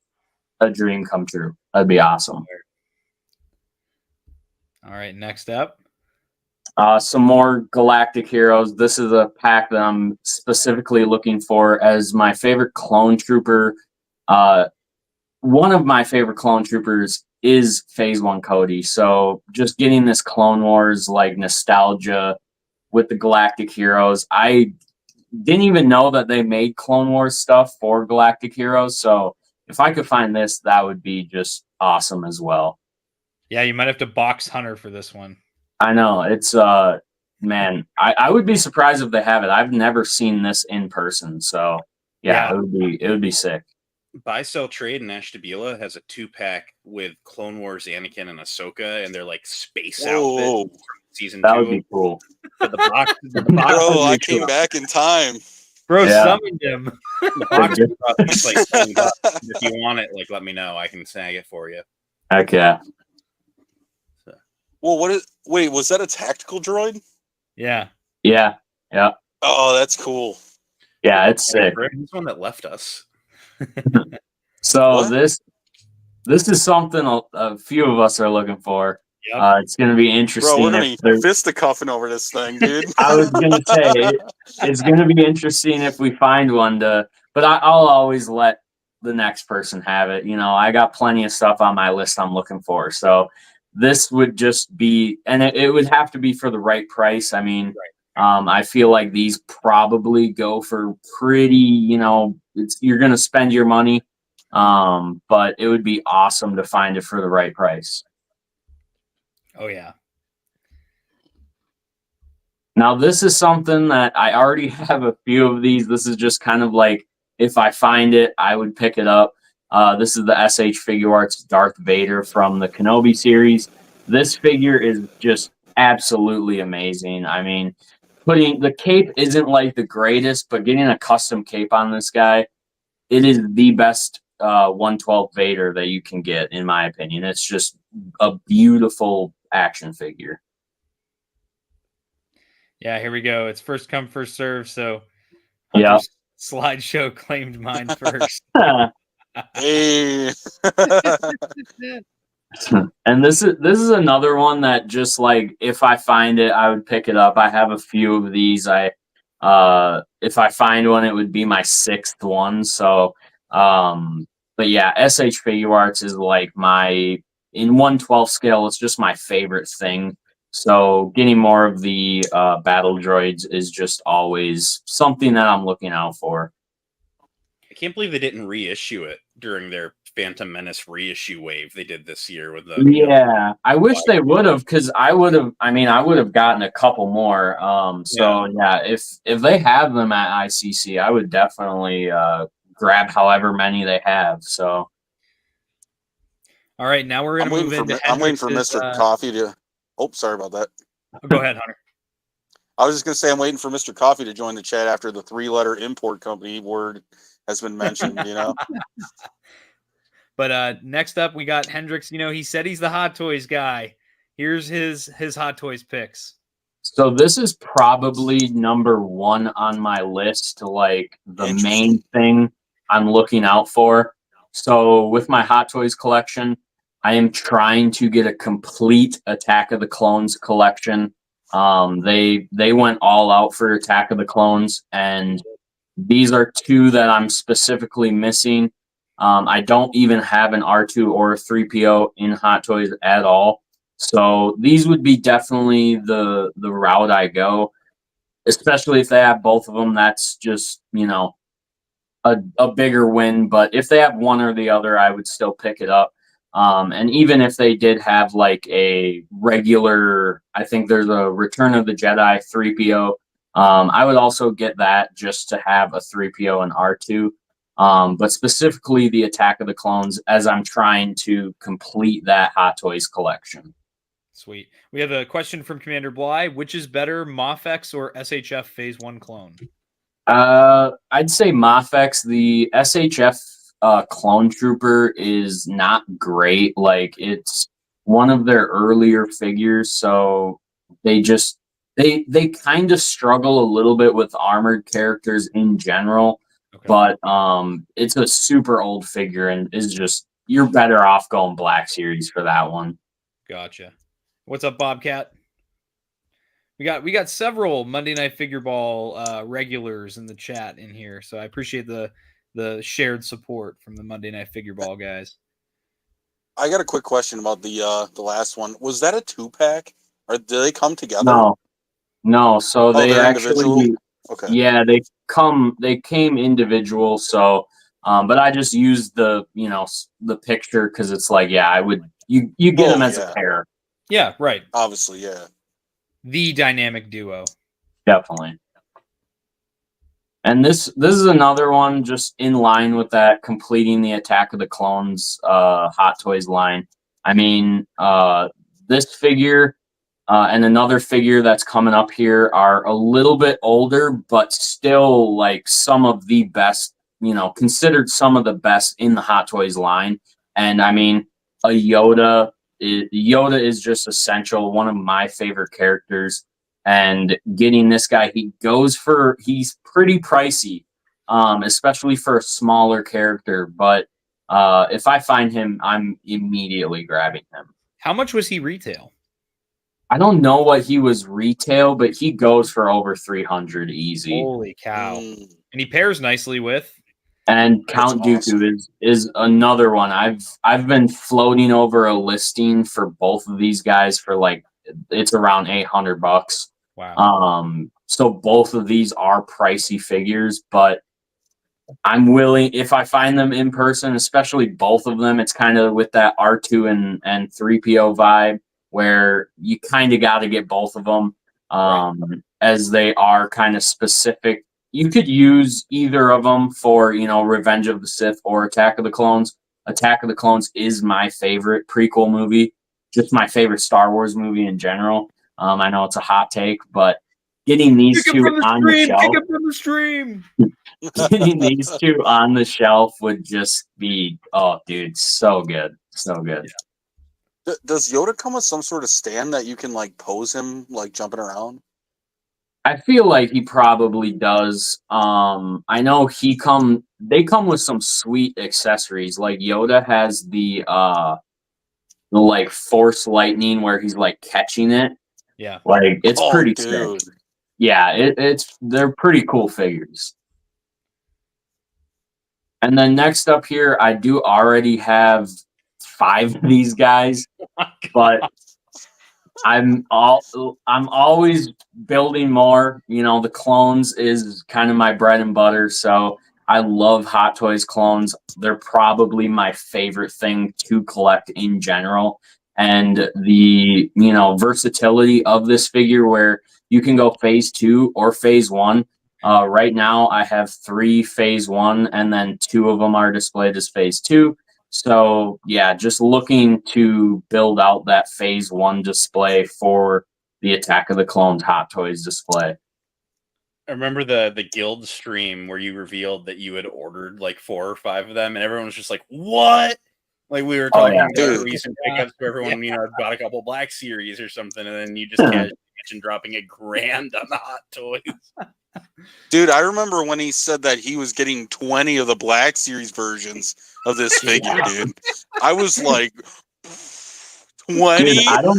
a dream come true. That'd be awesome. All right, next up. Some more Galactic Heroes. This is a pack that I'm specifically looking for as my favorite clone trooper. One of my favorite clone troopers is Phase 1 Cody. So just getting this Clone Wars like nostalgia with the Galactic Heroes. I didn't even know that they made Clone Wars stuff for Galactic Heroes. So if I could find this, that would be just awesome as well. Yeah, you might have to box Hunter for this one. I know. It's man, I would be surprised if they have it. I've never seen this in person. So yeah. it would be sick. Buy, Sell, Trade and Ashtabula has a 2-pack with Clone Wars, Anakin, and Ahsoka, and they're like space outfit from season 2. That would be cool. The box Bro, I came back in time. Bro, summoned him. The box is like $20. If you want it, like let me know. I can snag it for you. Heck yeah. Well, wait, was that a tactical droid? Yeah. Yeah. Yeah. Oh, that's cool. Yeah, it's sick. He's one that left us. So What? this is something a few of us are looking for. Yep. It's going to be interesting. Bro, we're going to be fisticuffing over this thing, dude. I was going to say, it's going to be interesting if we find one but I'll always let the next person have it. You know, I got plenty of stuff on my list I'm looking for. So this would just be, and it would have to be for the right price. I mean, I feel like these probably go for pretty, you know, you're going to spend your money. But it would be awesome to find it for the right price. Oh, yeah. Now, this is something that I already have a few of these. This is just kind of like, if I find it, I would pick it up. This is the SH Figure Arts Darth Vader from the Kenobi series. This figure is just absolutely amazing. I mean, putting the cape isn't like the greatest, but getting a custom cape on this guy, it is the best 112 Vader that you can get, in my opinion. It's just a beautiful action figure. Yeah, here we go. It's first come, first serve. So yeah, slideshow claimed mine first. Hey. And this is another one that just like, if I find it, I would pick it up. I have a few of these. If I find one, it would be my 6th one. So, but yeah, SH Figure Arts is like in 1/12 scale, it's just my favorite thing. So getting more of the battle droids is just always something that I'm looking out for. I can't believe they didn't reissue it during their Phantom Menace reissue wave they did this year with the. Yeah, I wish they would have, because I would have gotten a couple more. So yeah, if they have them at ICC, I would definitely grab however many they have. So. All right, now we're gonna move into. I'm waiting for Mr. Coffee to. Oh, sorry about that. Go ahead, Hunter. I was just gonna say I'm waiting for Mr. Coffee to join the chat after the 3-letter import company word has been mentioned. You know. But next up, we got Hendrix. You know, he said he's the Hot Toys guy. Here's his Hot Toys picks. So this is probably number 1 on my list, like the main thing I'm looking out for. So with my Hot Toys collection, I am trying to get a complete Attack of the Clones collection. They went all out for Attack of the Clones, and these are 2 that I'm specifically missing. I don't even have an R2 or a 3PO in Hot Toys at all. So these would be definitely the route I go, especially if they have both of them. That's just, you know, a bigger win. But if they have one or the other, I would still pick it up. And even if they did have like a regular, I think there's a Return of the Jedi 3PO. I would also get that just to have a 3PO and R2. But specifically the Attack of the Clones, as I'm trying to complete that Hot Toys collection. Sweet. We have a question from Commander Bly. Which is better, MOFX or SHF Phase 1 clone? I'd say MOFX. The SHF Clone Trooper is not great. Like, it's one of their earlier figures, so they kind of struggle a little bit with armored characters in general. Okay. But it's a super old figure and is just, you're better off going Black Series for that one. Gotcha. What's up, Bobcat? We got several Monday Night Figure Ball regulars in the chat in here, so I appreciate the shared support from the Monday Night Figure Ball guys. I got a quick question about the last one. Was that a 2-pack, or did they come together? No. So they they're actually, individual? Okay. yeah, they came individual. So, but I just used the picture because it's like, yeah, I would you get them as a pair. Yeah, right. Obviously, yeah. The dynamic duo. Definitely. And this is another one just in line with that, completing the Attack of the Clones Hot Toys line. I mean, this figure and another figure that's coming up here are a little bit older, but still like some of the best, considered some of the best in the Hot Toys line. And I mean, a Yoda is just essential, one of my favorite characters. And getting this guy, he's pretty pricey, especially for a smaller character. But if I find him, I'm immediately grabbing him. How much was he retail? I don't know what he was retail, but he goes for over 300 easy. Holy cow. And he pairs nicely with. And Count Dooku is another one. I've been floating over a listing for both of these guys for like, it's around $800. Wow. So both of these are pricey figures, but I'm willing, if I find them in person, especially both of them, it's kind of with that R2 and 3PO vibe where you kind of got to get both of them, as they are kind of specific. You could use either of them for, Revenge of the Sith or Attack of the Clones. Attack of the Clones is my favorite prequel movie, just my favorite Star Wars movie in general. I know it's a hot take, but getting these two on the shelf, pick up from the stream. Getting these two on the shelf would just be, oh, dude, so good, so good. Yeah. Does Yoda come with some sort of stand that you can like pose him like jumping around? I feel like he probably does. I know they come with some sweet accessories. Like Yoda has the like Force Lightning where he's like catching it. Yeah. Like it's pretty sick. Yeah, they're pretty cool figures. And then next up here, I do already have 5 of these guys, but I'm always building more. The clones is kind of my bread and butter, so I love Hot Toys clones. They're probably my favorite thing to collect in general. And the, versatility of this figure where you can go phase 2 or phase 1. Right now I have 3 phase 1 and then 2 of them are displayed as phase 2. So yeah, just looking to build out that phase 1 display for the Attack of the Clones Hot Toys display. I remember the guild stream where you revealed that you had ordered like 4 or 5 of them and everyone was just like, what? Like we were talking about recent pickups for everyone, got a couple Black Series or something, and then you just mentioned dropping $1,000 on the Hot Toys. Dude, I remember when he said that he was getting 20 of the Black Series versions of this figure, dude. I was like, 20? Dude, I don't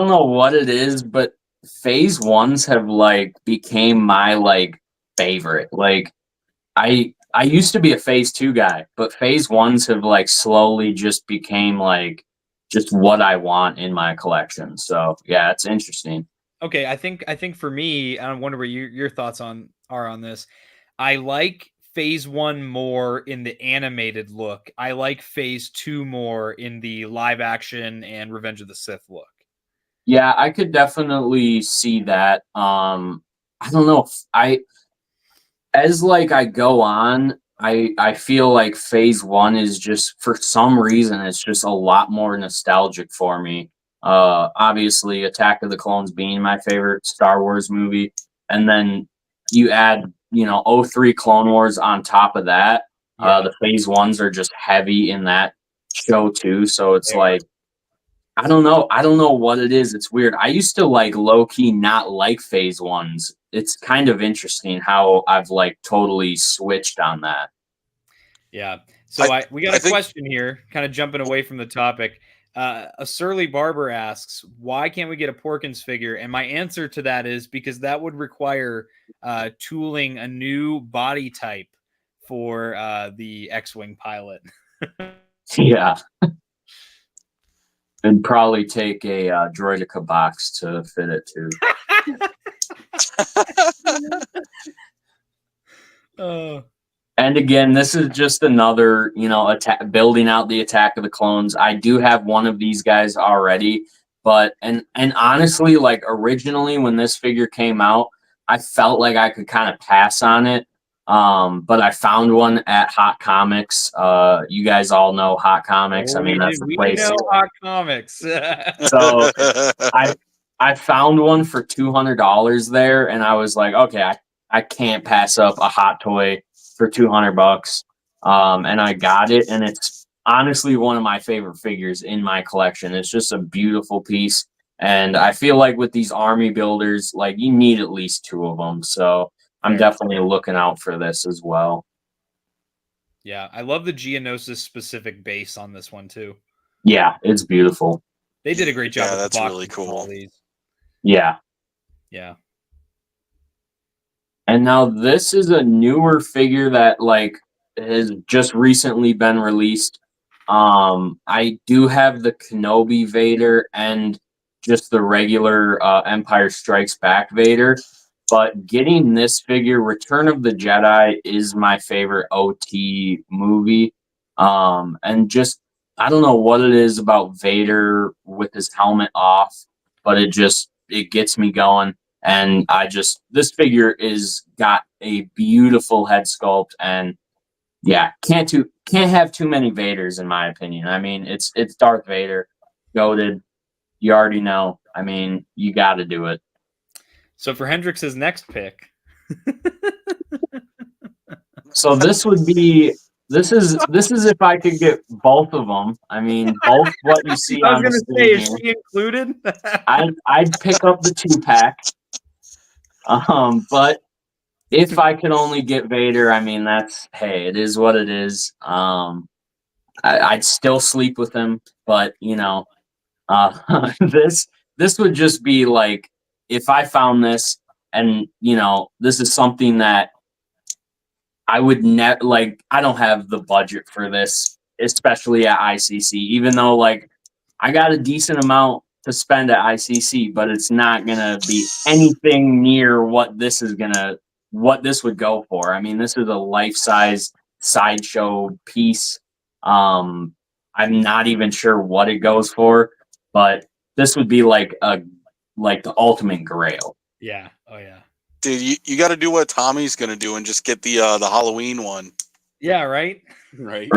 know what it is, but phase 1s have like became my like favorite. Like I used to be a phase 2 guy, but phase 1s have like slowly just became like just what I want in my collection. So yeah, it's interesting. Okay, I think for me, I wonder what your thoughts are on this. I like phase 1 more in the animated look. I like phase 2 more in the live action and Revenge of the Sith look. Yeah, I could definitely see that. I don't know if as like I go on, I feel like phase 1 is just, for some reason, it's just a lot more nostalgic for me. Obviously Attack of the Clones being my favorite Star Wars movie, and then you add 03 Clone Wars on top of that. Yeah. The phase ones are just heavy in that show too. So it's like, I don't know what it is. It's weird. I used to like low key not like phase ones. It's kind of interesting how I've like totally switched on that. Yeah. So we got a question here, kind of jumping away from the topic. A Surly Barber asks, why can't we get a Porkins figure? And my answer to that is because that would require tooling a new body type for the X-Wing pilot. Yeah. And probably take a Droideka box to fit it too. And again, this is just another, building out the Attack of the Clones. I do have one of these guys already, but and honestly, like originally when this figure came out, I felt like I could kind of pass on it. But I found one at Hot Comics. You guys all know Hot Comics. Oh, I mean, that's the we place. know Hot Comics. So I found one for $200 there, and I was like, okay, I can't pass up a hot toy for $200. And I got it, and it's honestly one of my favorite figures in my collection. It's just a beautiful piece, and I feel like with these army builders, like you need at least two of them. So I'm definitely looking out for this as well. Yeah, I love the Geonosis specific base on this one too. Yeah, it's beautiful. They did a great job. Yeah, that's really cool. Yeah. Yeah. And now this is a newer figure that like has just recently been released. I do have the Kenobi Vader and just the regular Empire Strikes Back Vader. But getting this figure, Return of the Jedi, is my favorite OT movie. And just, I don't know what it is about Vader with his helmet off, but it gets me going. And this figure is got a beautiful head sculpt, and yeah, can't have too many Vaders in my opinion. I mean, it's Darth Vader, goated. You already know. I mean, you got to do it. So for Hendrix's next pick. So this is if I could get both of them. I mean, both what you see I was on going the to say, is screen she included? I'd pick up the 2-pack. But if I could only get Vader, I mean, it is what it is. I'd still sleep with him, but this would just be like, if I found this and, this is something that I would I don't have the budget for this, especially at ICC, even though like I got a decent amount to spend at ICC, but it's not going to be anything near what this would go for. I mean, this is a life-size sideshow piece. I'm not even sure what it goes for, but this would be like the ultimate grail. Yeah. Oh yeah. Dude, you got to do what Tommy's going to do and just get the Halloween one. Yeah. Right. Right.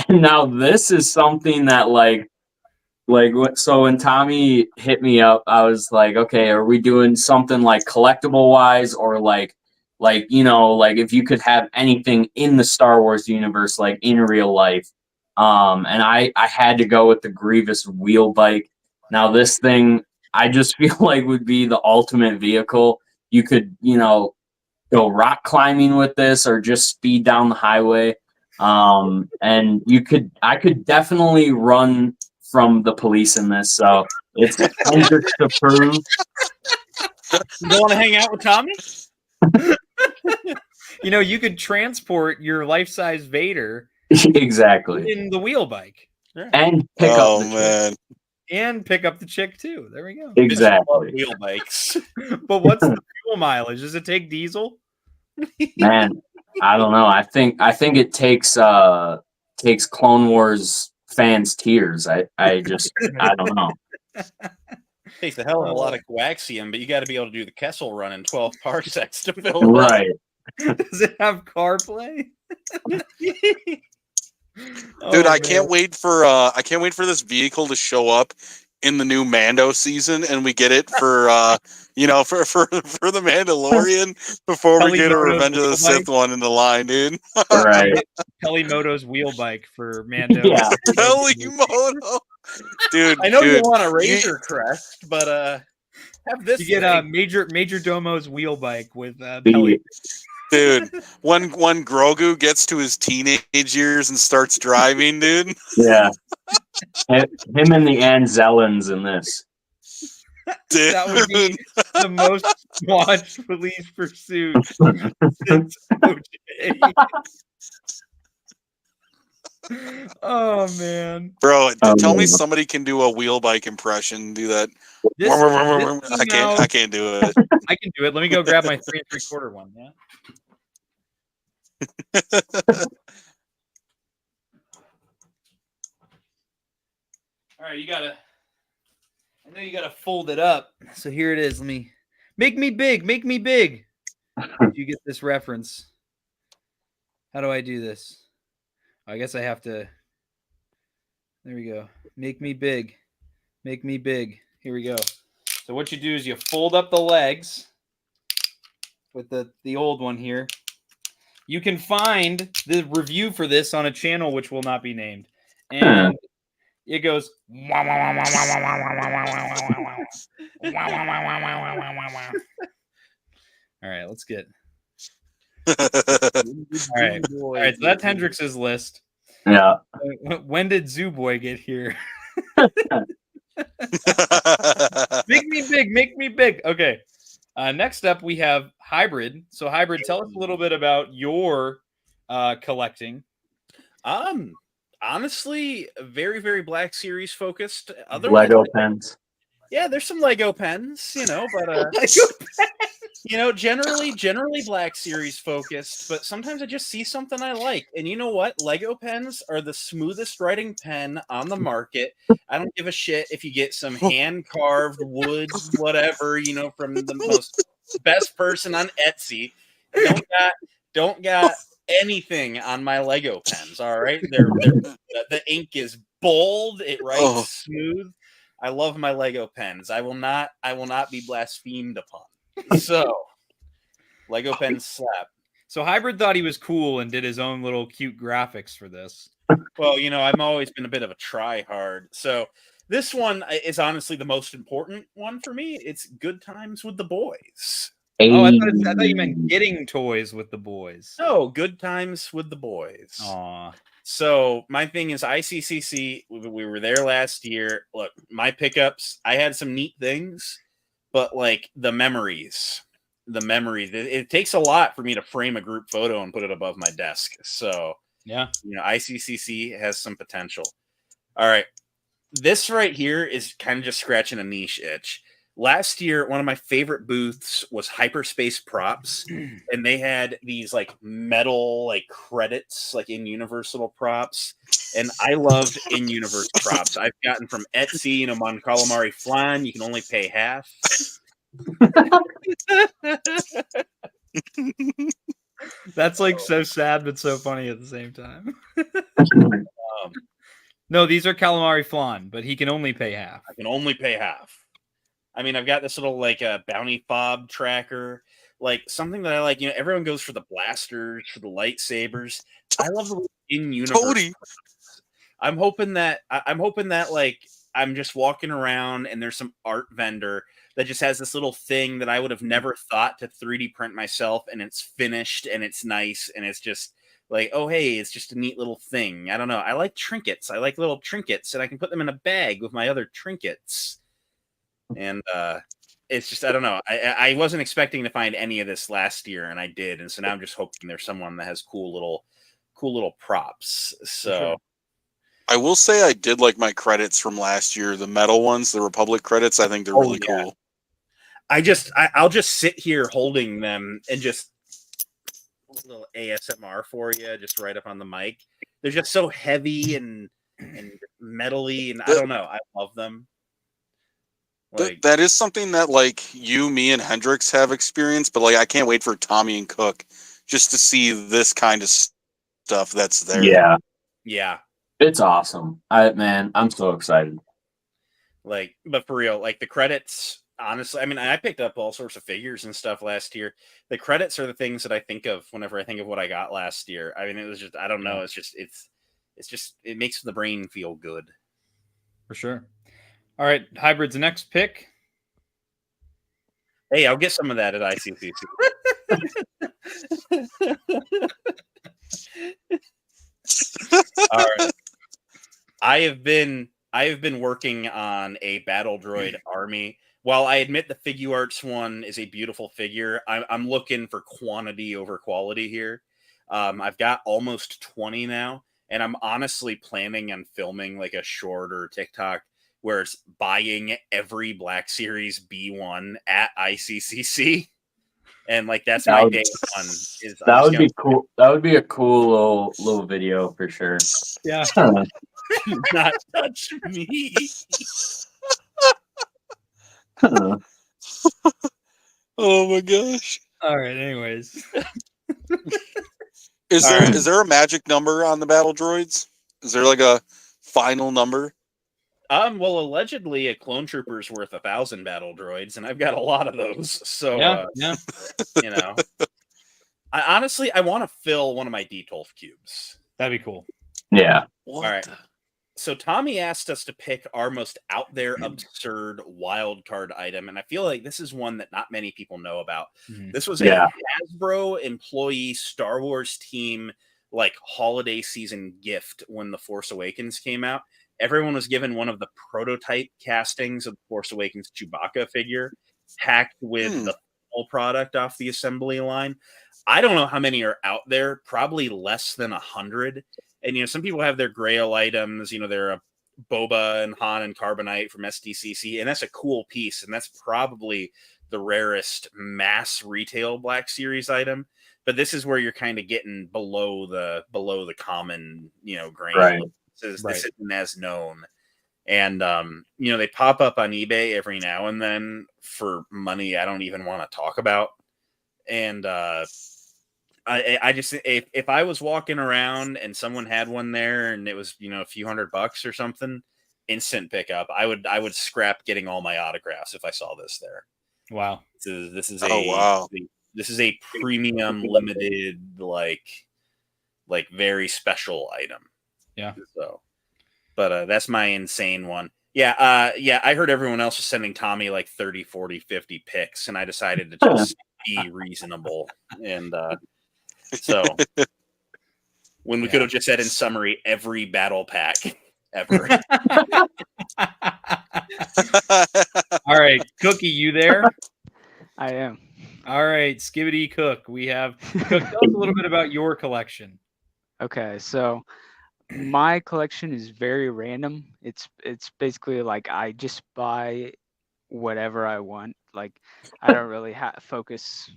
And now this is something that so when Tommy hit me up, I was like, okay, are we doing something like collectible wise, or like if you could have anything in the Star Wars universe, like in real life. And I had to go with the Grievous wheel bike. Now this thing, I just feel like would be the ultimate vehicle. You could, go rock climbing with this or just speed down the highway. And I could definitely run from the police in this. So it's Hendrick to prove. You don't want to hang out with Tommy? You could transport your life-size Vader exactly in the wheel bike. And pick up the man. Chick. And pick up the chick too. There we go. Exactly. Wheel bikes. But what's the fuel mileage? Does it take diesel? Man, I don't know. I think it takes Clone Wars fans' tears. I don't know. Takes a hell of a lot of coaxium, but you got to be able to do the Kessel run in 12 parsecs to fill right. Does it have CarPlay? Dude, I can't wait for this vehicle to show up in the new Mando season, and we get it for you know, for the Mandalorian before we Kelly get a Moto's Revenge of the wheel Sith bike? one in the line, dude. Right. Kelly Moto's wheel bike for Mando. Yeah. Kelly Moto, dude. I know you dude, want a Razor Crest, but have this. You get thing. Major Domo's wheel bike with Kelly. dude. When Grogu gets to his teenage years and starts driving, dude. Yeah. Him and the Anzellans in this. Dude. That would be the most watched Police Pursuit since OJ. Oh man, Bro, Oh, tell me man. somebody can do a wheel bike impression. Do that. this I came out- can't do it. I can do it. Let me go grab my 3 3/4 one. Yeah. All right, you gotta. I know you gotta fold it up. So here it is. Let me make me big. Make me big. Did you get this reference? How do I do this? I guess I have to. There we go. Make me big. Make me big. Here we go. So what you do is you fold up the legs with the old one here. You can find the review for this on a channel which will not be named. And it goes all right, let's get all right. All right, so that's Hendrix's list. Yeah. When did Zooboy get here? Make me big, make me big. Okay. Next up, we have Hybrid. So, Hybrid, tell us a little bit about your collecting. Honestly, very, very Black Series focused. Lego pens. Yeah, there's some Lego pens, you know, but you know, generally Black Series focused, but sometimes I just see something I like. And you know what? Lego pens are the smoothest writing pen on the market. I don't give a shit if you get some hand-carved wood, whatever, you know, from the most best person on Etsy. Don't got anything on my Lego pens, all right? The ink is bold, it writes smooth. I love my Lego pens. I will not be blasphemed upon. So, Lego pens slap. So Hybrid thought he was cool and did his own little cute graphics for this. Well, you know, I've always been a bit of a try-hard. So this one is honestly the most important one for me. It's Good Times with the Boys. Oh, I thought you meant getting toys with the boys. No, Good Times with the Boys. Aw. So my thing is ICCC. We were there last year. Look, my pickups, I had some neat things, but like the memories, it takes a lot for me to frame a group photo and put it above my desk. So Yeah. you know, ICCC has some potential. All right. This right here is kind of just scratching a niche itch. Last year, one of my favorite booths was Hyperspace Props, and they had these like metal like credits, like in Universal props, and I loved in universe props. I've gotten from Etsy, you know, Mon Calamari Flan. You can only pay half. That's like so sad but so funny at the same time. No, these are calamari flan, but he can only pay half. I can only pay half. I mean, I've got this little like a bounty fob tracker, like something that I like. You know, everyone goes for the blasters, for the lightsabers. I love the in universe. I'm hoping that like I'm just walking around and there's some art vendor that just has this little thing that I would have never thought to 3D print myself, and it's finished and it's nice and it's just like, oh hey, it's just a neat little thing. I don't know. I like trinkets. I like little trinkets, and I can put them in a bag with my other trinkets. And it's just, I don't know. I wasn't expecting to find any of this last year, and I did. And so now I'm just hoping there's someone that has cool little props. So Sure. I will say I did like my credits from last year, the metal ones, the Republic credits. I think they're really cool. I'll just sit here holding them and just a little ASMR for you, just right up on the mic. They're just so heavy and metally, and I don't know. I love them. Like, that is something that like you, me, and Hendrix have experienced, but like I can't wait for Tommy and Cook just to see this kind of stuff that's there. Yeah. yeah. It's awesome. I'm so excited. Like, but for real, like the credits, honestly, I mean, I picked up all sorts of figures and stuff last year. The credits are the things that I think of whenever I think of what I got last year. I mean, it was just, I don't know. It makes the brain feel good. For sure. All right, Hybrid's next pick. Hey, I'll get some of that at ICCC. All right. I have been working on a battle droid army. While I admit the Figuarts one is a beautiful figure, I'm looking for quantity over quality here. I've got almost 20 now, and I'm honestly planning on filming like a short or TikTok where it's buying every Black Series B1 at ICCC. And like that's my day one. That would be cool. That would be a cool little video for sure. Yeah. Do not touch me. Oh my gosh. All right. Anyways, Is there a magic number on the battle droids? Is there like a final number? Well, allegedly a clone trooper's worth 1,000 battle droids, and I've got a lot of those. So yeah. you know, I honestly want to fill one of my D12 cubes. That'd be cool. Yeah. What? All right. So Tommy asked us to pick our most out there, absurd wild card item, and I feel like this is one that not many people know about. Mhm. This was a Hasbro employee Star Wars team like holiday season gift when The Force Awakens came out. Everyone was given one of the prototype castings of the Force Awakens Chewbacca figure, packed with the full product off the assembly line. I don't know how many are out there, probably less than 100. And, you know, some people have their Grail items, you know, they're a Boba and Han and Carbonite from SDCC, and that's a cool piece. And that's probably the rarest mass retail Black Series item. But this is where you're kind of getting below the common, you know, grain. Right. This isn't as known. And, you know, they pop up on eBay every now and then for money I don't even want to talk about. And I just, if I was walking around and someone had one there and it was, you know, a few $100 or something, instant pickup. I would scrap getting all my autographs if I saw this there. Wow. This is a premium limited, like very special item. Yeah. So, but that's my insane one. Yeah. I heard everyone else was sending Tommy like 30, 40, 50 picks, and I decided to just be reasonable. And so when we could have just said in summary, every battle pack ever. All right, Cookie, you there? I am. All right, Skibbity Cook. We have Cook. Tell us a little bit about your collection. Okay, so my collection is very random. It's basically like I just buy whatever I want. Like I don't really focus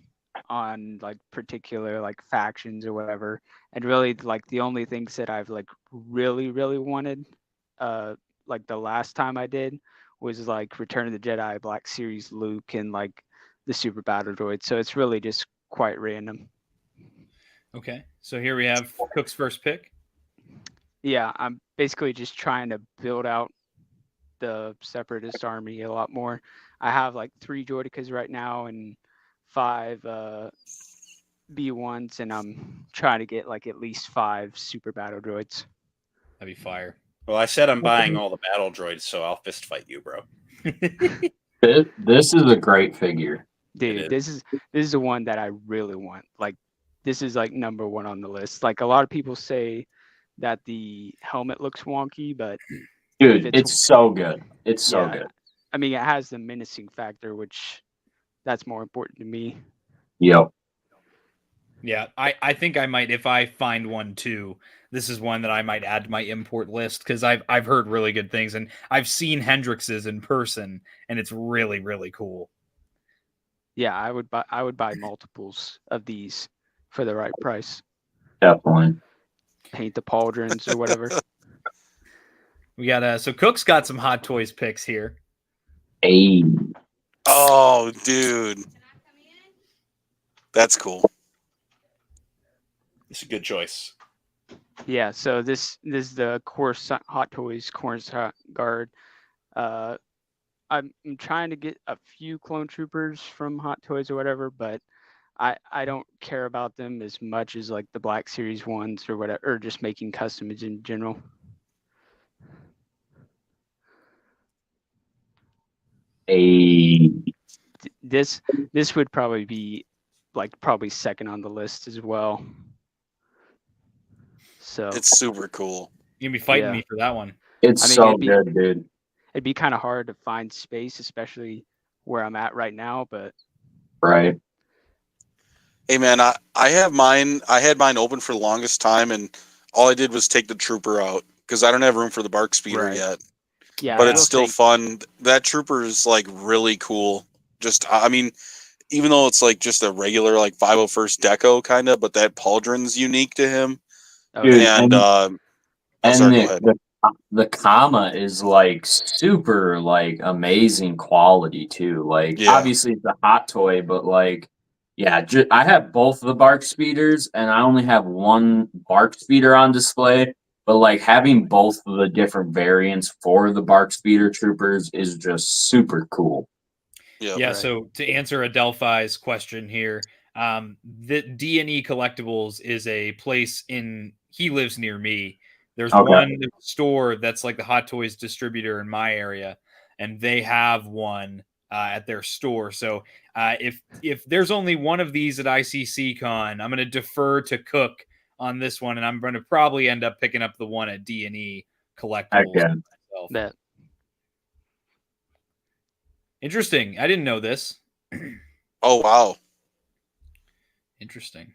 on like particular like factions or whatever. And really like the only things that I've like really wanted, like the last time I did was like Return of the Jedi, Black Series Luke, and like the Super Battle Droid. So it's really just quite random. Okay, so here we have Cook's first pick. Yeah, I'm basically just trying to build out the Separatist army a lot more. I have like 3 Droidicas right now and 5 B1s, and I'm trying to get like at least 5 Super Battle Droids. That'd be fire. Well, I said I'm buying all the battle droids, so I'll fist fight you, bro. This is a great figure. Dude, this is the one that I really want. Like, this is like number 1 on the list. Like, a lot of people say that the helmet looks wonky, but dude, it's so good. It's so good. I mean, it has the menacing factor, which that's more important to me. Yep. Yeah, I think I might, if I find one too, this is one that I might add to my import list because I've heard really good things, and I've seen Hendrix's in person, and it's really cool. Yeah, I would buy multiples of these for the right price. Definitely. Paint the pauldrons or whatever. We got so Cook's got some Hot Toys picks here. Hey. Oh, dude. That's cool. It's a good choice. Yeah, so this is the Hot Toys Coruscant Guard. I'm trying to get a few clone troopers from Hot Toys or whatever, but I don't care about them as much as like the Black Series ones or whatever, or just making customs in general. This would probably be like probably second on the list as well. So It's super cool. You're gonna be fighting Yeah. me for that one. It's I mean, so it'd be- good, dude. it'd be kind of hard to find space, especially where I'm at right now. But Right. Hey man, I have mine. I had mine open for the longest time, and all I did was take the trooper out because I don't have room for the bark speeder Right. yet. yeah, But I it's will still say- fun. That trooper is like really cool. Just I mean, even though it's like just a regular like 501st deco kind of, but that pauldron's unique to him. Okay. Dude, And and sorry, go ahead. the comma is like super like amazing quality too. Like Yeah. obviously it's a hot toy, but like yeah, I have both the bark speeders and I only have one bark speeder on display. But like having both of the different variants for the bark speeder troopers is just super cool. Yeah, Right. so to answer Adelphi's question here, the D&E Collectibles is a place he lives near me. There's Okay. one store that's like the Hot Toys distributor in my area, and they have one at their store. So if there's only one of these at ICC Con, I'm going to defer to Cook on this one, and I'm going to probably end up picking up the one at D&E Collectibles yeah. myself. that Interesting. I didn't know this. Oh wow. Interesting.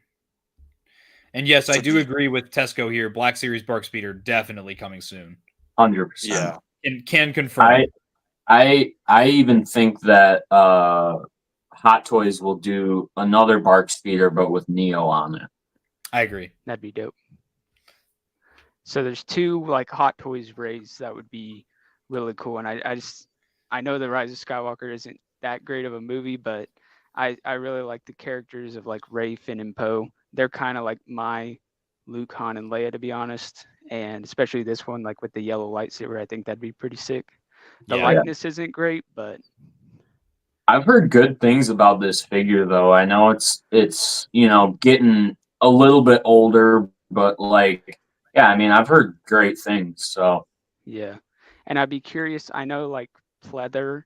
And yes, I So do do- agree with Tesco here. Black Series Bark Speeder definitely coming soon. 100%. Yeah. And can confirm. I even think that Hot Toys will do another bark speeder but with Neo on it. I agree. that'd be dope. So there's two like Hot Toys raised that would be really cool, and I know the Rise of Skywalker isn't that great of a movie, but I really like the characters of like Rey, Finn, and Poe. They're kind of like my Luke, Han, and Leia, to be honest. And especially this one, like with the yellow lightsaber, I think that'd be pretty sick. The Yeah. likeness isn't great, but I've heard good things about this figure though. I know it's getting a little bit older, but like yeah, I mean I've heard great things. So yeah. And I'd be curious. I know like pleather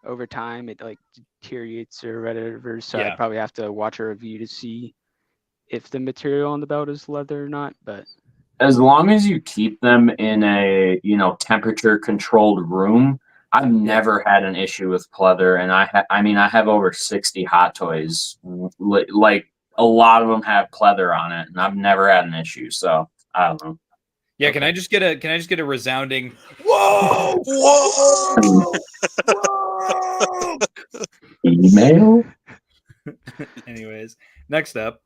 over time it like deteriorates or whatever, so Yeah. I'd probably have to watch a review to see if the material on the belt is leather or not. But as long as you keep them in a temperature controlled room, I've never had an issue with pleather, and I have over 60 Hot Toys. Like a lot of them have pleather on it, and I've never had an issue. So I don't know. Yeah, can I just get a resounding whoa? Whoa! Whoa! Email? Anyways, next up.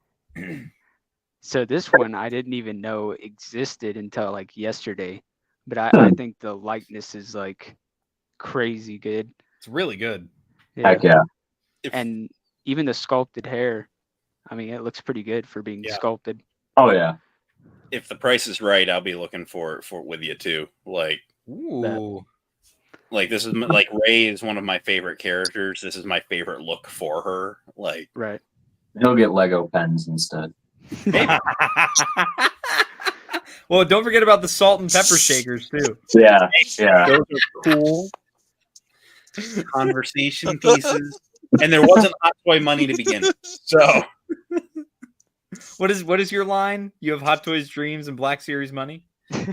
so this one I didn't even know existed until like yesterday. But I think the likeness is like crazy good. It's really good. Yeah. Heck yeah. And even the sculpted hair, I mean, it looks pretty good for being Yeah. sculpted. Oh yeah. If the price is right, I'll be looking for with you too. Like Ooh. this is like Rey is one of my favorite characters. This is my favorite look for her. Like Right. He'll get Lego pens instead. Well, don't forget about the salt and pepper shakers too. Yeah. Yeah. those are cool conversation pieces. And there wasn't Hot Toy money to begin with. So What is your line? You have Hot Toys dreams and Black Series money?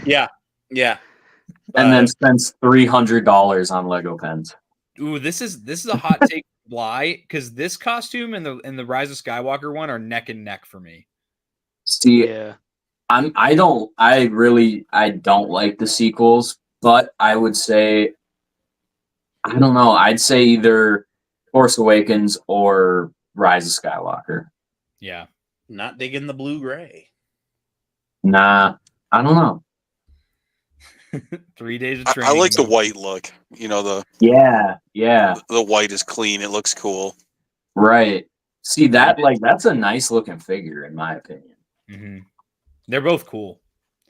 yeah. And then spends $300 on Lego pens. Ooh, this is a hot take. Why? Because this costume and the Rise of Skywalker one are neck and neck for me. See, Yeah. I don't like the sequels, but I would say I don't know. I'd say either Force Awakens or Rise of Skywalker. Yeah. Not digging the blue gray. Nah, I don't know. 3 days of I training. like the white look. Yeah, The white is clean. It looks cool. right. See that's a nice looking figure in my opinion. Mm-hmm. They're both cool.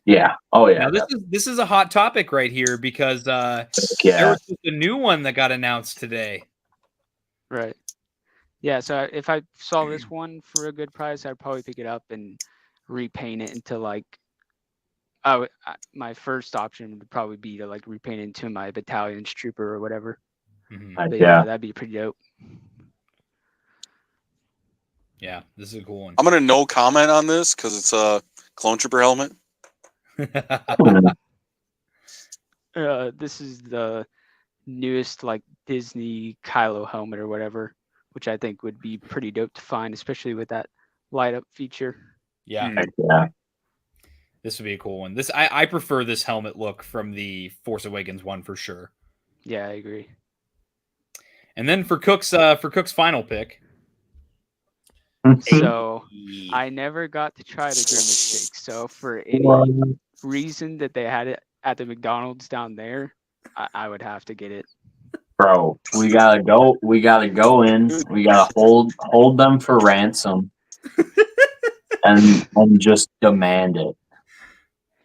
Yeah. Oh yeah. Now this is a hot topic right here because there Yeah. was just a new one that got announced today. Right. Yeah. So if I saw this one for a good price, I'd probably pick it up and repaint it into like. My first option would probably be to like repaint it into my battalion's trooper or whatever. Mhm. But Yeah. that'd be pretty dope. Yeah, this is a cool one. I'm gonna no comment on this because it's a clone trooper helmet. This is the newest like Disney Kylo helmet or whatever, which I think would be pretty dope to find, especially with that light up feature. Yeah, Hmm. Heck yeah. this would be a cool one. I prefer this helmet look from the Force Awakens one for sure. Yeah, I agree. And then for Cook's final pick. So I never got to try the Grimace shake. So for any reason that they had it at the McDonald's down there, I would have to get it. Bro, we gotta go in. We gotta hold them for ransom, and just demand it.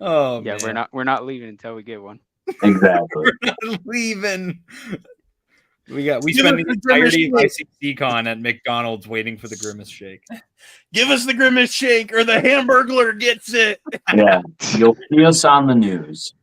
Oh Yeah, man. we're not leaving until we get one. Exactly. We're not leaving. We Give spent us the the Grimace entirety of ICC Con at McDonald's waiting for the Grimace shake. Give us the Grimace shake, or the Hamburglar gets it. Yeah, you'll see us on the news.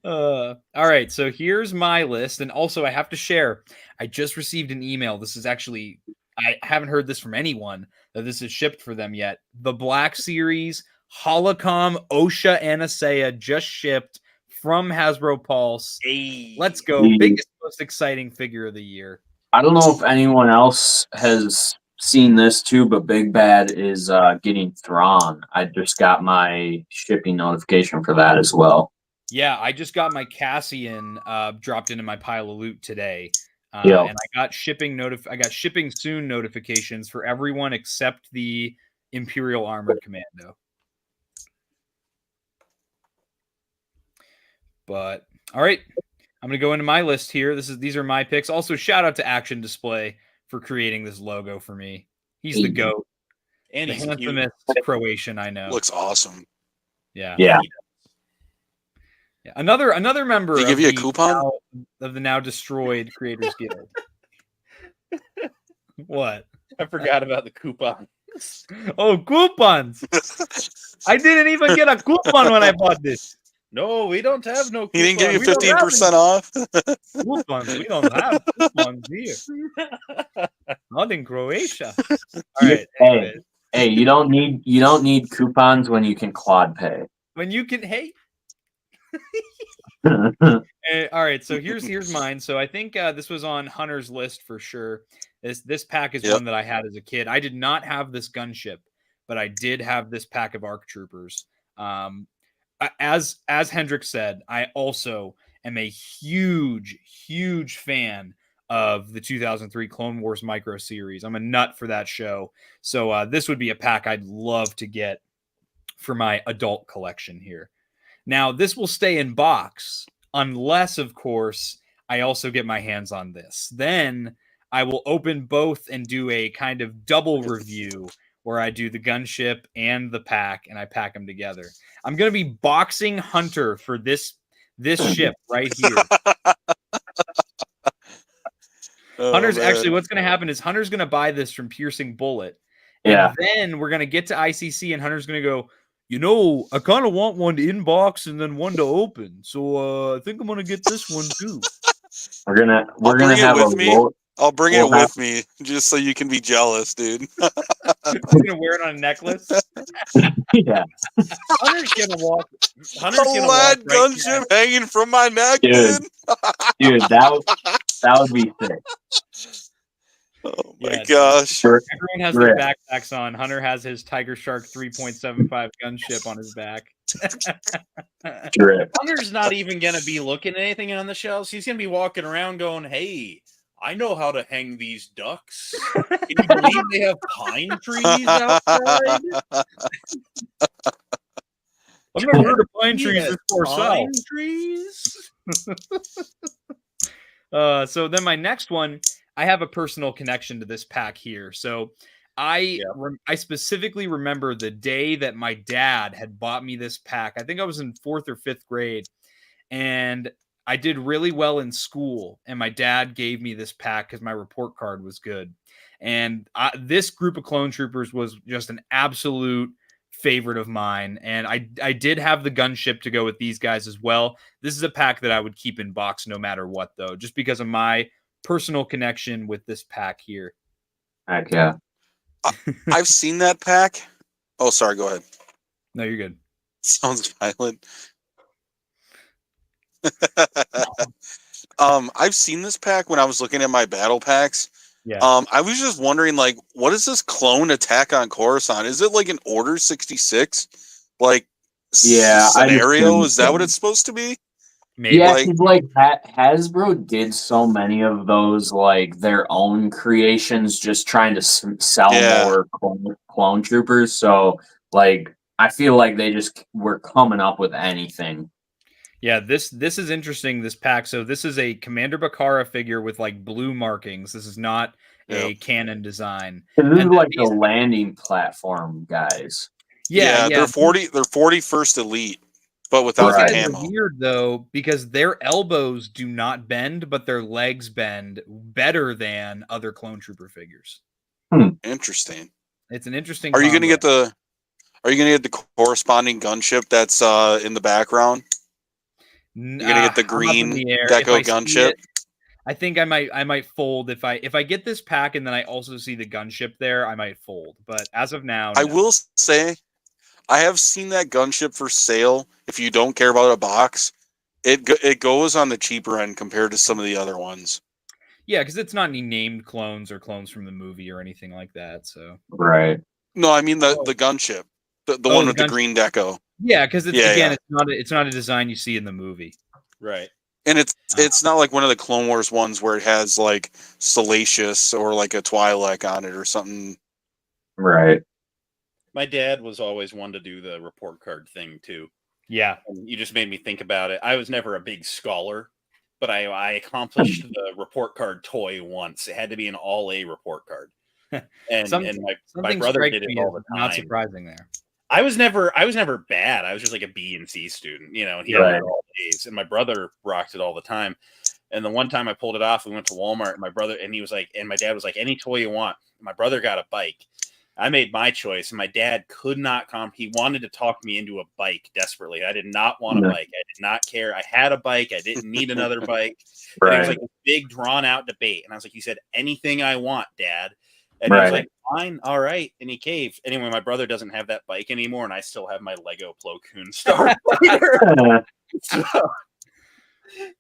All right, so here's my list, and also I have to share. I just received an email. This is actually I haven't heard this from anyone that this is shipped for them yet. The Black Series Holocom OSHA Anasaia just shipped from Hasbro Pulse. Hey. Let's go! Biggest, most exciting figure of the year. I don't know if anyone else has seen this too, but Big Bad is getting Thrawn. I just got my shipping notification for that as well. Yeah, I just got my Cassian dropped into my pile of loot today. Yeah. And I got shipping soon notifications for everyone except the Imperial Armored Commando. But all right, I'm gonna go into my list here. These are my picks. Also, shout out to Action Display for creating this logo for me. He's the GOAT. And The he's cute. handsomest Croatian I know. Looks awesome. Yeah. Yeah. Yeah. Another member Did he give of you a the coupon? of the now destroyed Creators Guild. What? I forgot about the coupon. Oh, coupons! I didn't even get a coupon when I bought this. No, we don't have no coupon. He didn't give you We don't have 15% off. Coupons. We don't have coupons here. Not in Croatia. All right. Anyways. Hey, you don't need coupons when you can quad pay. When you can, hey. All right, so here's mine. So I think this was on Hunter's list for sure. This pack is one that I had as a kid. I did not have this gunship, but I did have this pack of ARC Troopers. As Hendrick said, I also am a huge fan of the 2003 Clone Wars Micro Series. I'm a nut for that show. So this would be a pack I'd love to get for my adult collection here. Now, this will stay in box unless, of course, I also get my hands on this. Then I will open both and do a kind of double review where I do the gunship and the pack, and I pack them together. I'm going to be boxing Hunter for this ship right here. Hunter's actually, what's going to happen is Hunter's going to buy this from Piercing Bullet. Yeah. And then we're going to get to ICC, and Hunter's going to go, I kind of want one to inbox and then one to open. So I think I'm going to get this one too. We're gonna have a roll. I'll bring it with me just so you can be jealous, dude. I'm going to wear it on a necklace. Yeah. Hunter's going to walk. A lead gunship hanging from my neck, dude. Dude, that would be sick. Oh my gosh. Everyone has their backpacks on. Hunter has his Tiger Shark 3.75 gunship on his back. Hunter's not even going to be looking at anything on the shelves. He's going to be walking around going, hey, I know how to hang these ducks. Can you believe they have pine trees outside? I've never heard of pine trees this for sale. Pine trees? So then my next one, I have a personal connection to this pack here. So I specifically remember the day that my dad had bought me this pack. I think I was in 4th or 5th grade, and I did really well in school, and my dad gave me this pack because my report card was good. And this group of clone troopers was just an absolute favorite of mine, and I did have the gunship to go with these guys as well. This is a pack that I would keep in box no matter what, though, just because of my personal connection with this pack here. Heck yeah. I've seen that pack. Oh, sorry. Go ahead. No, you're good. Sounds violent. I've seen this pack when I was looking at my battle packs. Yeah. I was just wondering, like, what is this clone attack on Coruscant? Is it like an Order 66 like scenario? Is that what it's supposed to be? Maybe. Yeah, like Hasbro did so many of those, like their own creations, just trying to sell more clone troopers. So, like, I feel like they just were coming up with anything. Yeah, this is interesting, this pack. So this is a Commander Bakara figure with like blue markings. This is not a canon design. This is like the landing platform guys. Yeah, they're 41st elite, but without the camo. Weird though, because their elbows do not bend, but their legs bend better than other clone trooper figures. Interesting. It's an interesting. Are you going to get the corresponding gunship that's in the background? You're gonna get the green deco gunship. I think I might fold if I get this pack and then I also see the gunship there. I might fold, but as of now, I will say I have seen that gunship for sale. If you don't care about a box, it goes on the cheaper end compared to some of the other ones. Yeah, because it's not any named clones or clones from the movie or anything like that. So right. No, I mean the gunship, the one with the green deco. Yeah, because it's not a design you see in the movie, right? And it's not like one of the Clone Wars ones where it has like Salacious or like a Twi'lek on it or something. Right. My dad was always one to do the report card thing too. Yeah, and you just made me think about it. I was never a big scholar, but I accomplished the report card toy once. It had to be an all-A report card, and my brother did it all the time. Not surprising there. I was never bad. I was just like a B and C student, and he had it all days. And my brother rocked it all the time. And the one time I pulled it off, we went to Walmart. And my dad was like, "Any toy you want." My brother got a bike. I made my choice, and my dad could not He wanted to talk me into a bike desperately. I did not want a bike. I did not care. I had a bike. I didn't need another bike. Right. It was like a big, drawn out debate. And I was like, "You said anything I want, Dad." And he was like, "Fine, all right." And he caved. Anyway, my brother doesn't have that bike anymore, and I still have my Lego Plo Koon Starfighter.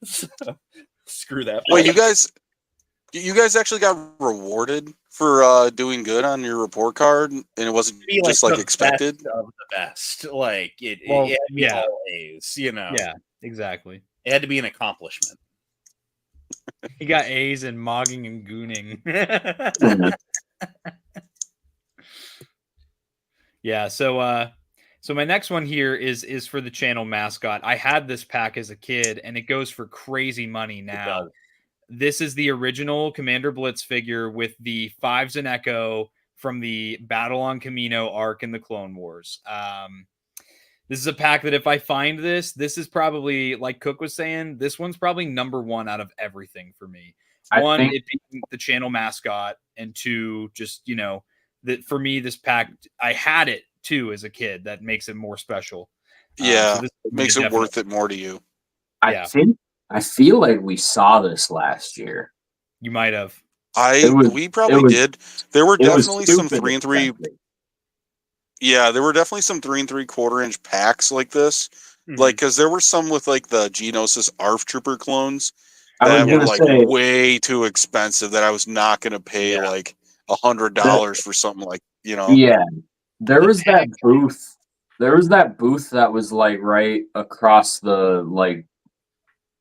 so, screw that. Wait, you guys actually got rewarded for doing good on your report card, and it wasn't just like expected? Best of the best. Like it had to be all A's, Yeah, exactly. It had to be an accomplishment. He got A's in mogging and gooning. Yeah, so my next one here is for the channel mascot. I had this pack as a kid, and it goes for crazy money now. This is the original Commander Blitz figure with the 5s and Echo from the Battle on Camino arc in the Clone Wars. This is a pack that if I find this is probably, like Cook was saying, this one's probably number 1 out of everything for me. One, it being the channel mascot, and 2, just, that for me, this pack, I had it too as a kid. That makes it more special. Yeah, so makes it worth it more to you. I feel like we saw this last year. You might have. We probably did. There were definitely some 3 and 3. Yeah, there were definitely some 3 3/4 inch packs like this. Mm-hmm. Like, because there were some with like the Geonosis ARF Trooper clones that were like way too expensive that I was not going to pay like $100 for something like, Yeah, there was that booth. There was that booth that was like right across the like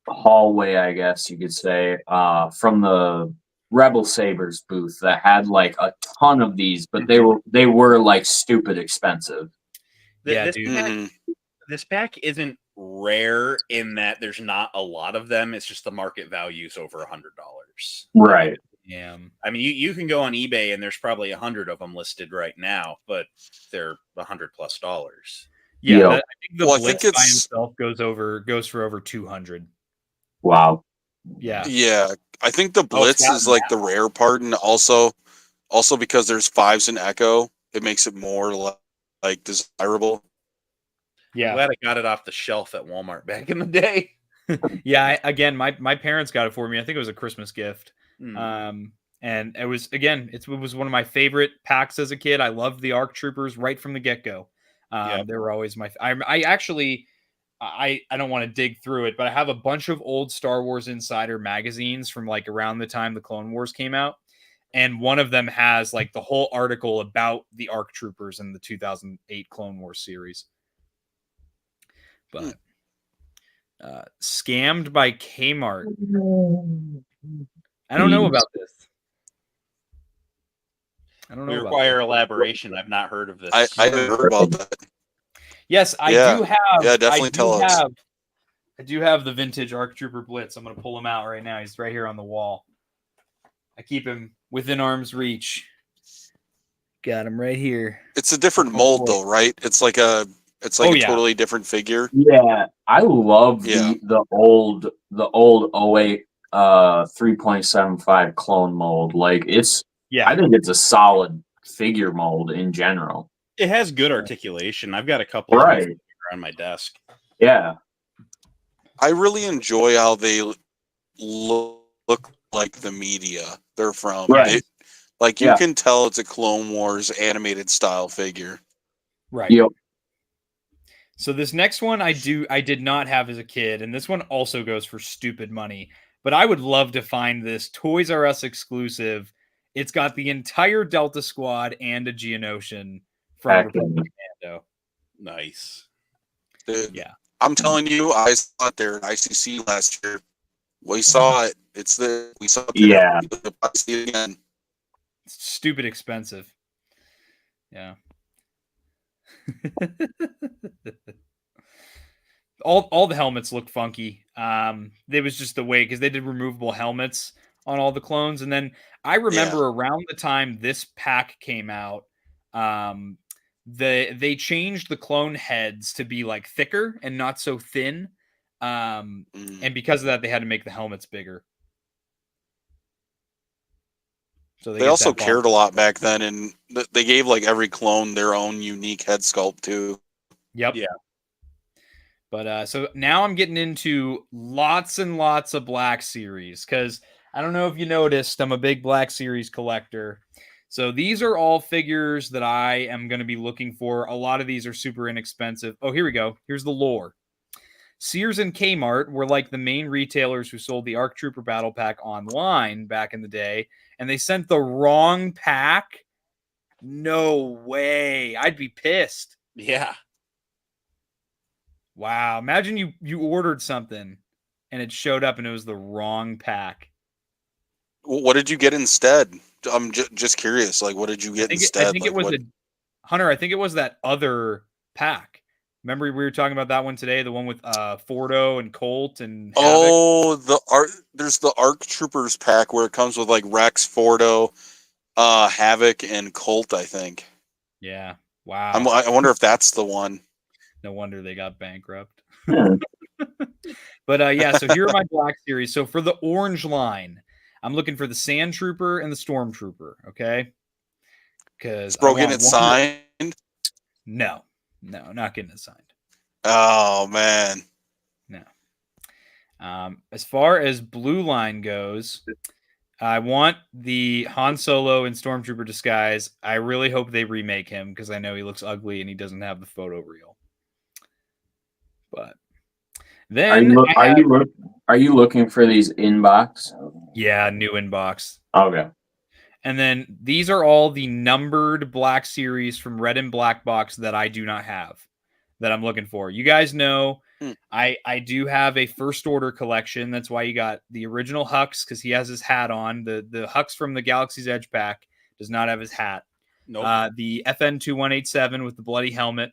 hallway, I guess you could say, from the Rebel Sabers booth that had like a ton of these, but they were like stupid expensive. This pack isn't rare in that there's not a lot of them. It's just the market value's over $100. Right. Damn. I mean, you can go on eBay and there's probably 100 of them listed right now, but they're $100+. Yeah, Yo. I think the Well, I Blitz think by it's- himself goes for over 200. Wow. Yeah. Yeah, I think the Blitz gotten is like the rare part, and also because there's 5s in Echo, it makes it more like desirable. Yeah. Glad I got it off the shelf at Walmart back in the day. Yeah, again, my parents got it for me. I think it was a Christmas gift. Mm. And it was, again, it was one of my favorite packs as a kid. I loved the ARC Troopers right from the get-go. Yep. They were always I actually I don't want to dig through it, but I have a bunch of old Star Wars Insider magazines from like around the time the Clone Wars came out. And one of them has like the whole article about the ARC Troopers in the 2008 Clone Wars series. But scammed by Kmart. I don't know about this. I don't know. We about require elaboration. I've not heard of this. I haven't heard about that. Yes, I Yeah. do have. Yeah, definitely tell us. I do have the vintage ARC Trooper Blitz. I'm going to pull him out right now. He's right here on the wall. I keep him within arm's reach. Got him right here. It's a different mold, though, right? It's like a totally different figure. Yeah, I love Yeah. the old 08 3.75 clone mold. Like I think it's a solid figure mold in general. It has good articulation. I've got a couple Right. of on my desk. Yeah. I really enjoy how they look like the media they're from. Right. Like you Yeah. can tell it's a Clone Wars animated style figure. Right. Yep. So this next one I did not have as a kid, and this one also goes for stupid money. But I would love to find this Toys R Us exclusive. It's got the entire Delta Squad and a Geonosian from Back Republic in. Commando. Nice. Dude, Yeah. I'm telling you, I saw it there at ICCC last year. We saw it. We saw it. Yeah. I see it again. It's stupid expensive. Yeah. all the helmets looked funky. It was just the way, because they did removable helmets on all the clones. And then I remember around the time this pack came out, they changed the clone heads to be like thicker and not so thin. And because of that, they had to make the helmets bigger. So They also cared a lot back then, and they gave like every clone their own unique head sculpt too. Yep. Yeah. But so now I'm getting into lots and lots of Black Series, because I don't know if you noticed, I'm a big Black Series collector. So these are all figures that I am going to be looking for. A lot of these are super inexpensive. Oh, here we go. Here's the lore. Sears and Kmart were like the main retailers who sold the ARC Trooper Battle Pack online back in the day, and they sent the wrong pack? No way. I'd be pissed. Yeah. Wow. Imagine you ordered something and it showed up and it was the wrong pack. What did you get instead? I'm just curious. Like, what did you get instead? I think it was Hunter. I think it was that other pack. Remember we were talking about that one today, the one with Fordo and Colt and Havoc? Oh, there's the ARC Troopers pack where it comes with like Rex, Fordo, Havoc, and Colt, I think. Yeah. Wow. I wonder if that's the one. No wonder they got bankrupt. Yeah. But yeah, so here are my Black Series. So for the orange line, I'm looking for the Sand Trooper and the Storm Trooper, okay? Because Bro, getting it signed? No, not getting it signed. Oh man. No. As far as blue line goes, I want the Han Solo and Stormtrooper disguise. I really hope they remake him, because I know he looks ugly and he doesn't have the photo reel. But then are you looking for these inbox? Yeah, new inbox. Okay. And then these are all the numbered Black Series from Red and Black Box that I do not have, that I'm looking for. You guys know I do have a First Order collection. That's why you got the original Hux, because he has his hat on. The Hux from the Galaxy's Edge pack does not have his hat. Nope. The FN2187 with the bloody helmet.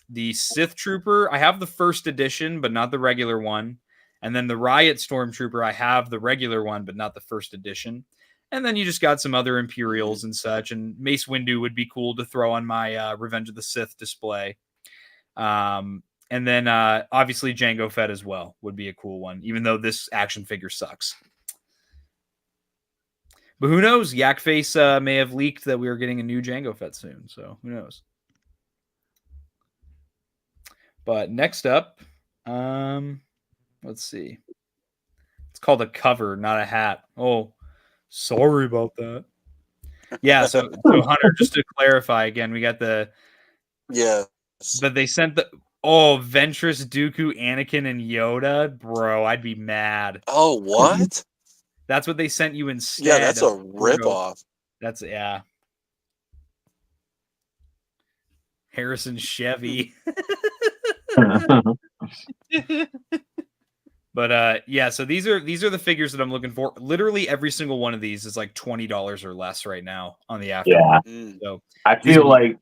The Sith Trooper, I have the first edition, but not the regular one. And then the Riot Stormtrooper, I have the regular one, but not the first edition. And then you just got some other Imperials and such. And Mace Windu would be cool to throw on my Revenge of the Sith display. And then obviously Jango Fett as well would be a cool one, even though this action figure sucks. But who knows? Yakface may have leaked that we are getting a new Jango Fett soon. So who knows? But next up, let's see. It's called a cover, not a hat. Oh, sorry about that. Yeah, so Hunter, just to clarify again, we got the but they sent the Ventress, Dooku, Anakin, and Yoda. Bro, I'd be mad. Oh, what? That's what they sent you instead. Yeah, that's a ripoff. That's Harrison Chevy. But yeah, so these are the figures that I'm looking for. Literally every single one of these is like $20 or less right now on the after. Yeah. So I feel like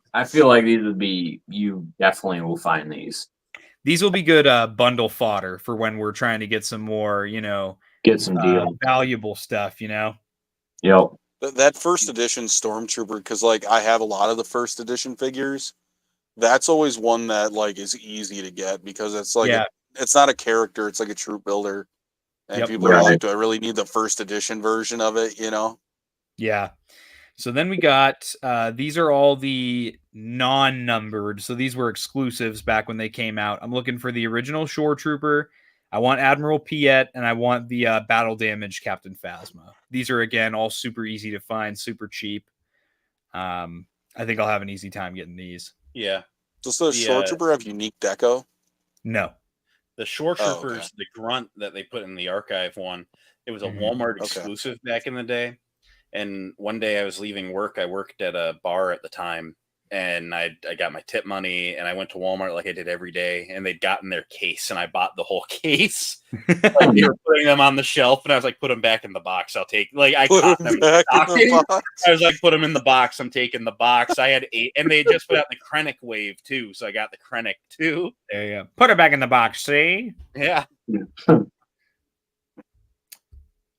these would be, you definitely will find these. These will be good bundle fodder for when we're trying to get some more, Get some deal. valuable stuff, Yep. That first edition Stormtrooper, because like I have a lot of the first edition figures. That's always one that like is easy to get because it's like it's not a character, it's like a troop builder. And people are like, do I really need the first edition version of it, Yeah. So then we got these are all the non-numbered. So these were exclusives back when they came out. I'm looking for the original Shore Trooper. I want Admiral Piet, and I want the battle damage Captain Phasma. These are again all super easy to find, super cheap. I think I'll have an easy time getting these. Yeah. Does the Shore Trooper have unique deco? No. The Shore Troopers, the grunt that they put in the archive one, it was a Walmart exclusive back in the day. And one day I was leaving work. I worked at a bar at the time, and I got my tip money, and I went to Walmart like I did every day, and they'd gotten their case, and I bought the whole case. Like they were putting them on the shelf, and I was like, put them back in the box. I'll take, like, I caught them back in the box. I was like, put them in the box. I'm taking the box. I had 8, and they just put out the Krennic wave too, so I got the Krennic too. There you go. Put it back in the box. See? Yeah.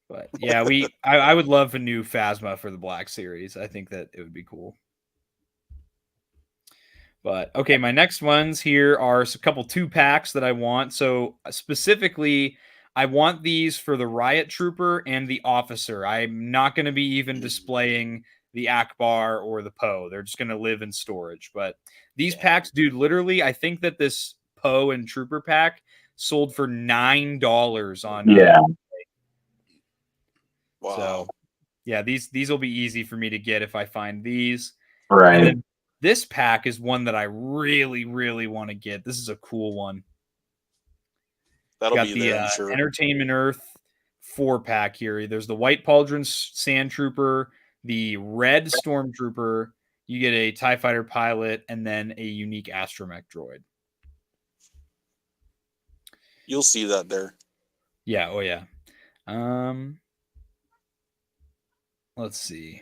But yeah, I would love a new Phasma for the Black Series. I think that it would be cool. But okay, my next ones here are a couple 2-packs that I want. So specifically, I want these for the Riot Trooper and the Officer. I'm not going to be even displaying the Akbar or the Poe. They're just going to live in storage. But these packs, dude, literally, I think that this Poe and Trooper pack sold for $9 on Wow. So yeah, these will be easy for me to get if I find these. Right. And then this pack is one that I really, really want to get. This is a cool one. That'll Got be the there, I'm sure. Entertainment Earth 4-pack here. There's the White Pauldron Sand Trooper, the Red Stormtrooper. You get a TIE Fighter pilot, and then a unique astromech droid. You'll see that there. Yeah. Oh yeah. Let's see.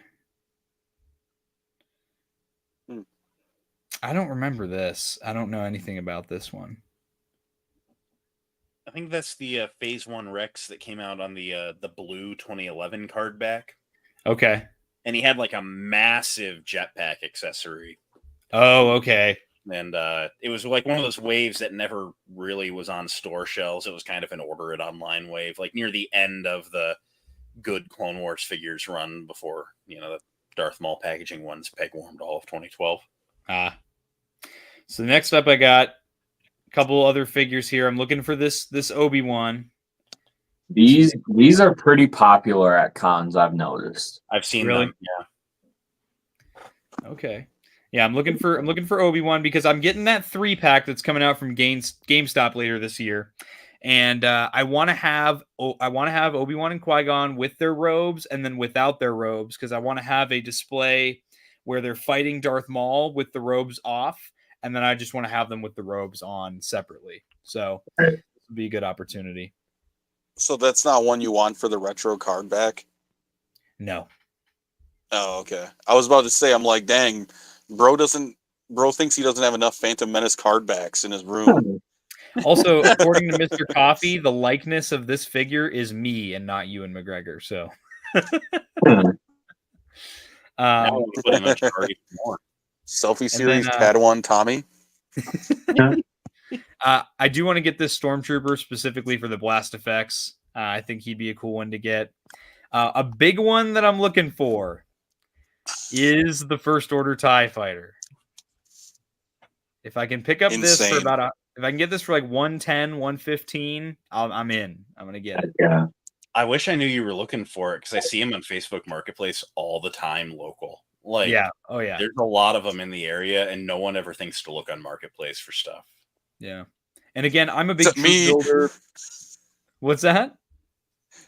I don't remember this. I don't know anything about this one. I think that's the Phase 1 Rex that came out on the blue 2011 card back. Okay. And he had like a massive jetpack accessory. Oh, okay. And it was like one of those waves that never really was on store shelves. It was kind of an order it online wave, like near the end of the good Clone Wars figures run before, the Darth Maul packaging ones peg warmed all of 2012. So next up, I got a couple other figures here. I'm looking for this Obi-Wan. These are pretty popular at cons, I've noticed. I've seen them. Yeah. Okay. Yeah, I'm looking for Obi-Wan because I'm getting that 3-pack that's coming out from GameStop later this year. And I want to have Obi-Wan and Qui-Gon with their robes and then without their robes, because I want to have a display where they're fighting Darth Maul with the robes off, and then I just want to have them with the robes on separately. So this would be a good opportunity. So that's not one you want for the retro card back? No. Oh, okay. I was about to say, I'm like, dang, bro thinks he doesn't have enough Phantom Menace card backs in his room. Also, according to Mr. Coffee, the likeness of this figure is me and not Ewan McGregor. So, Now we'll put him in charge more. Selfie And series then, Padawan Tommy. I do want to get this Stormtrooper specifically for the blast effects. I think he'd be a cool one to get. A big one that I'm looking for is the First Order TIE Fighter. If I can pick up this for Insane. if I can get this for like 110, 115, I'm in. I'm gonna get it. Yeah. I wish I knew you were looking for it because I see him on Facebook Marketplace all the time local. Like, Yeah. Oh yeah. there's a lot of them in the area, and no one ever thinks to look on Marketplace for stuff. Yeah. And again, I'm a big Except troop me. builder. What's that?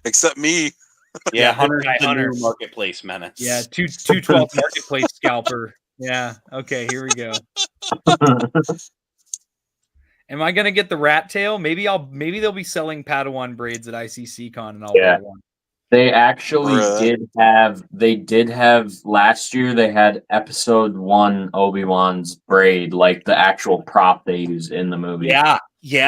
Except me. Yeah, Hunter's Guy the Hunter. new Marketplace menace. Yeah, 212 marketplace scalper. Yeah. Okay, here we go. Am I gonna get the rat tail? Maybe they'll be selling Padawan braids at ICCC and I'll Yeah. buy one. They actually Bruh. did have last year, they had episode 1 Obi-Wan's braid, like the actual prop they use in the movie. Yeah.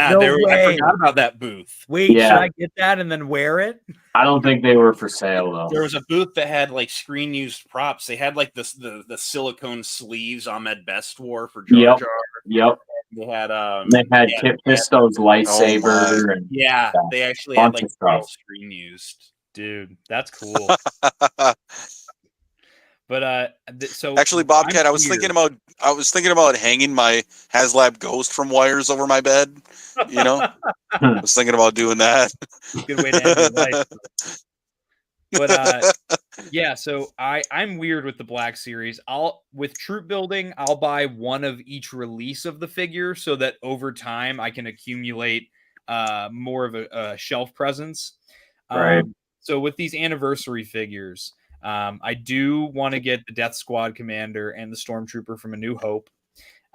No I way. forgot about that booth. Wait, Yeah. should I get that and then wear it? I don't think they were for sale though. There was a booth that had like screen used props. They had like the silicone sleeves Ahmed Best wore for Jar Yep. Jar. Yep. They had Kit Fisto's lightsaber and yeah, they actually had Bunch like of stuff. real screen used. Dude, that's cool. But so Actually, Bobcat, I'm I was here. thinking about hanging my HasLab Ghost from wires over my bed. You know, I was thinking about doing that. Good way to end your life. But yeah, so I'm weird with the Black Series. With troop building, I'll buy one of each release of the figure so that over time I can accumulate more of a shelf presence. Right. So with these anniversary figures, I do want to get the Death Squad Commander and the Stormtrooper from A New Hope.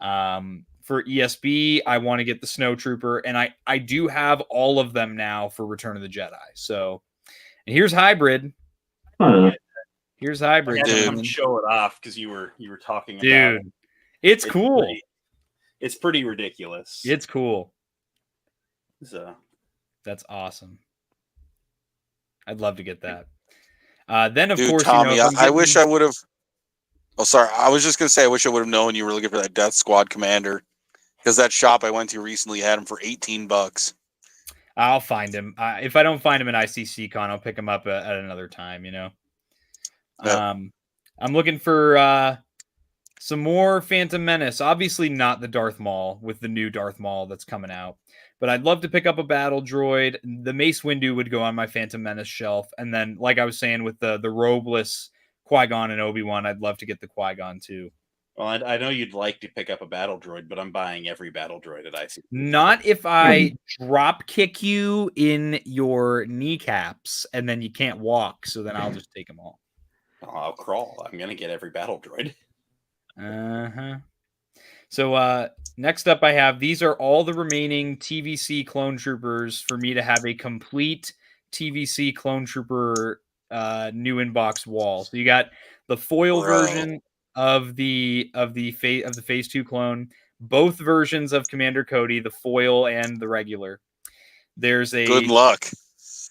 For ESB, I want to get the Snow Trooper, and I do have all of them now for Return of the Jedi. So, and here's Hybrid. Here's Hybrid. I had to Dude. come and show it off because you were talking about Dude, it. it's cool. It's pretty ridiculous. It's cool. So That's awesome. I'd love to get that. Then, of Dude, course, Tommy, if I'm I wish I getting- would have. Oh, sorry. I was just gonna say I wish I would have known you were looking for that Death Squad Commander, because that shop I went to recently had him for $18. I'll find him. If I don't find him at ICCC, I'll pick him up at another time. Yeah. I'm looking for some more Phantom Menace. Obviously, not the Darth Maul with the new Darth Maul that's coming out. But I'd love to pick up a battle droid. The Mace Windu would go on my Phantom Menace shelf. And then, like I was saying, with the robeless Qui-Gon and Obi-Wan, I'd love to get the Qui-Gon too. well, I know you'd like to pick up a battle droid, but I'm buying every battle droid at ICC. Not if I drop kick you in your kneecaps and then you can't walk. So then I'll just take them all. I'll crawl. I'm gonna get every battle droid. Uh-huh. So next up I have, these are all the remaining TVC clone troopers for me to have a complete TVC clone trooper new inbox wall. So you got the foil Bro. version of the phase 2 clone, both versions of Commander Cody, the foil and the regular. There's a Good luck.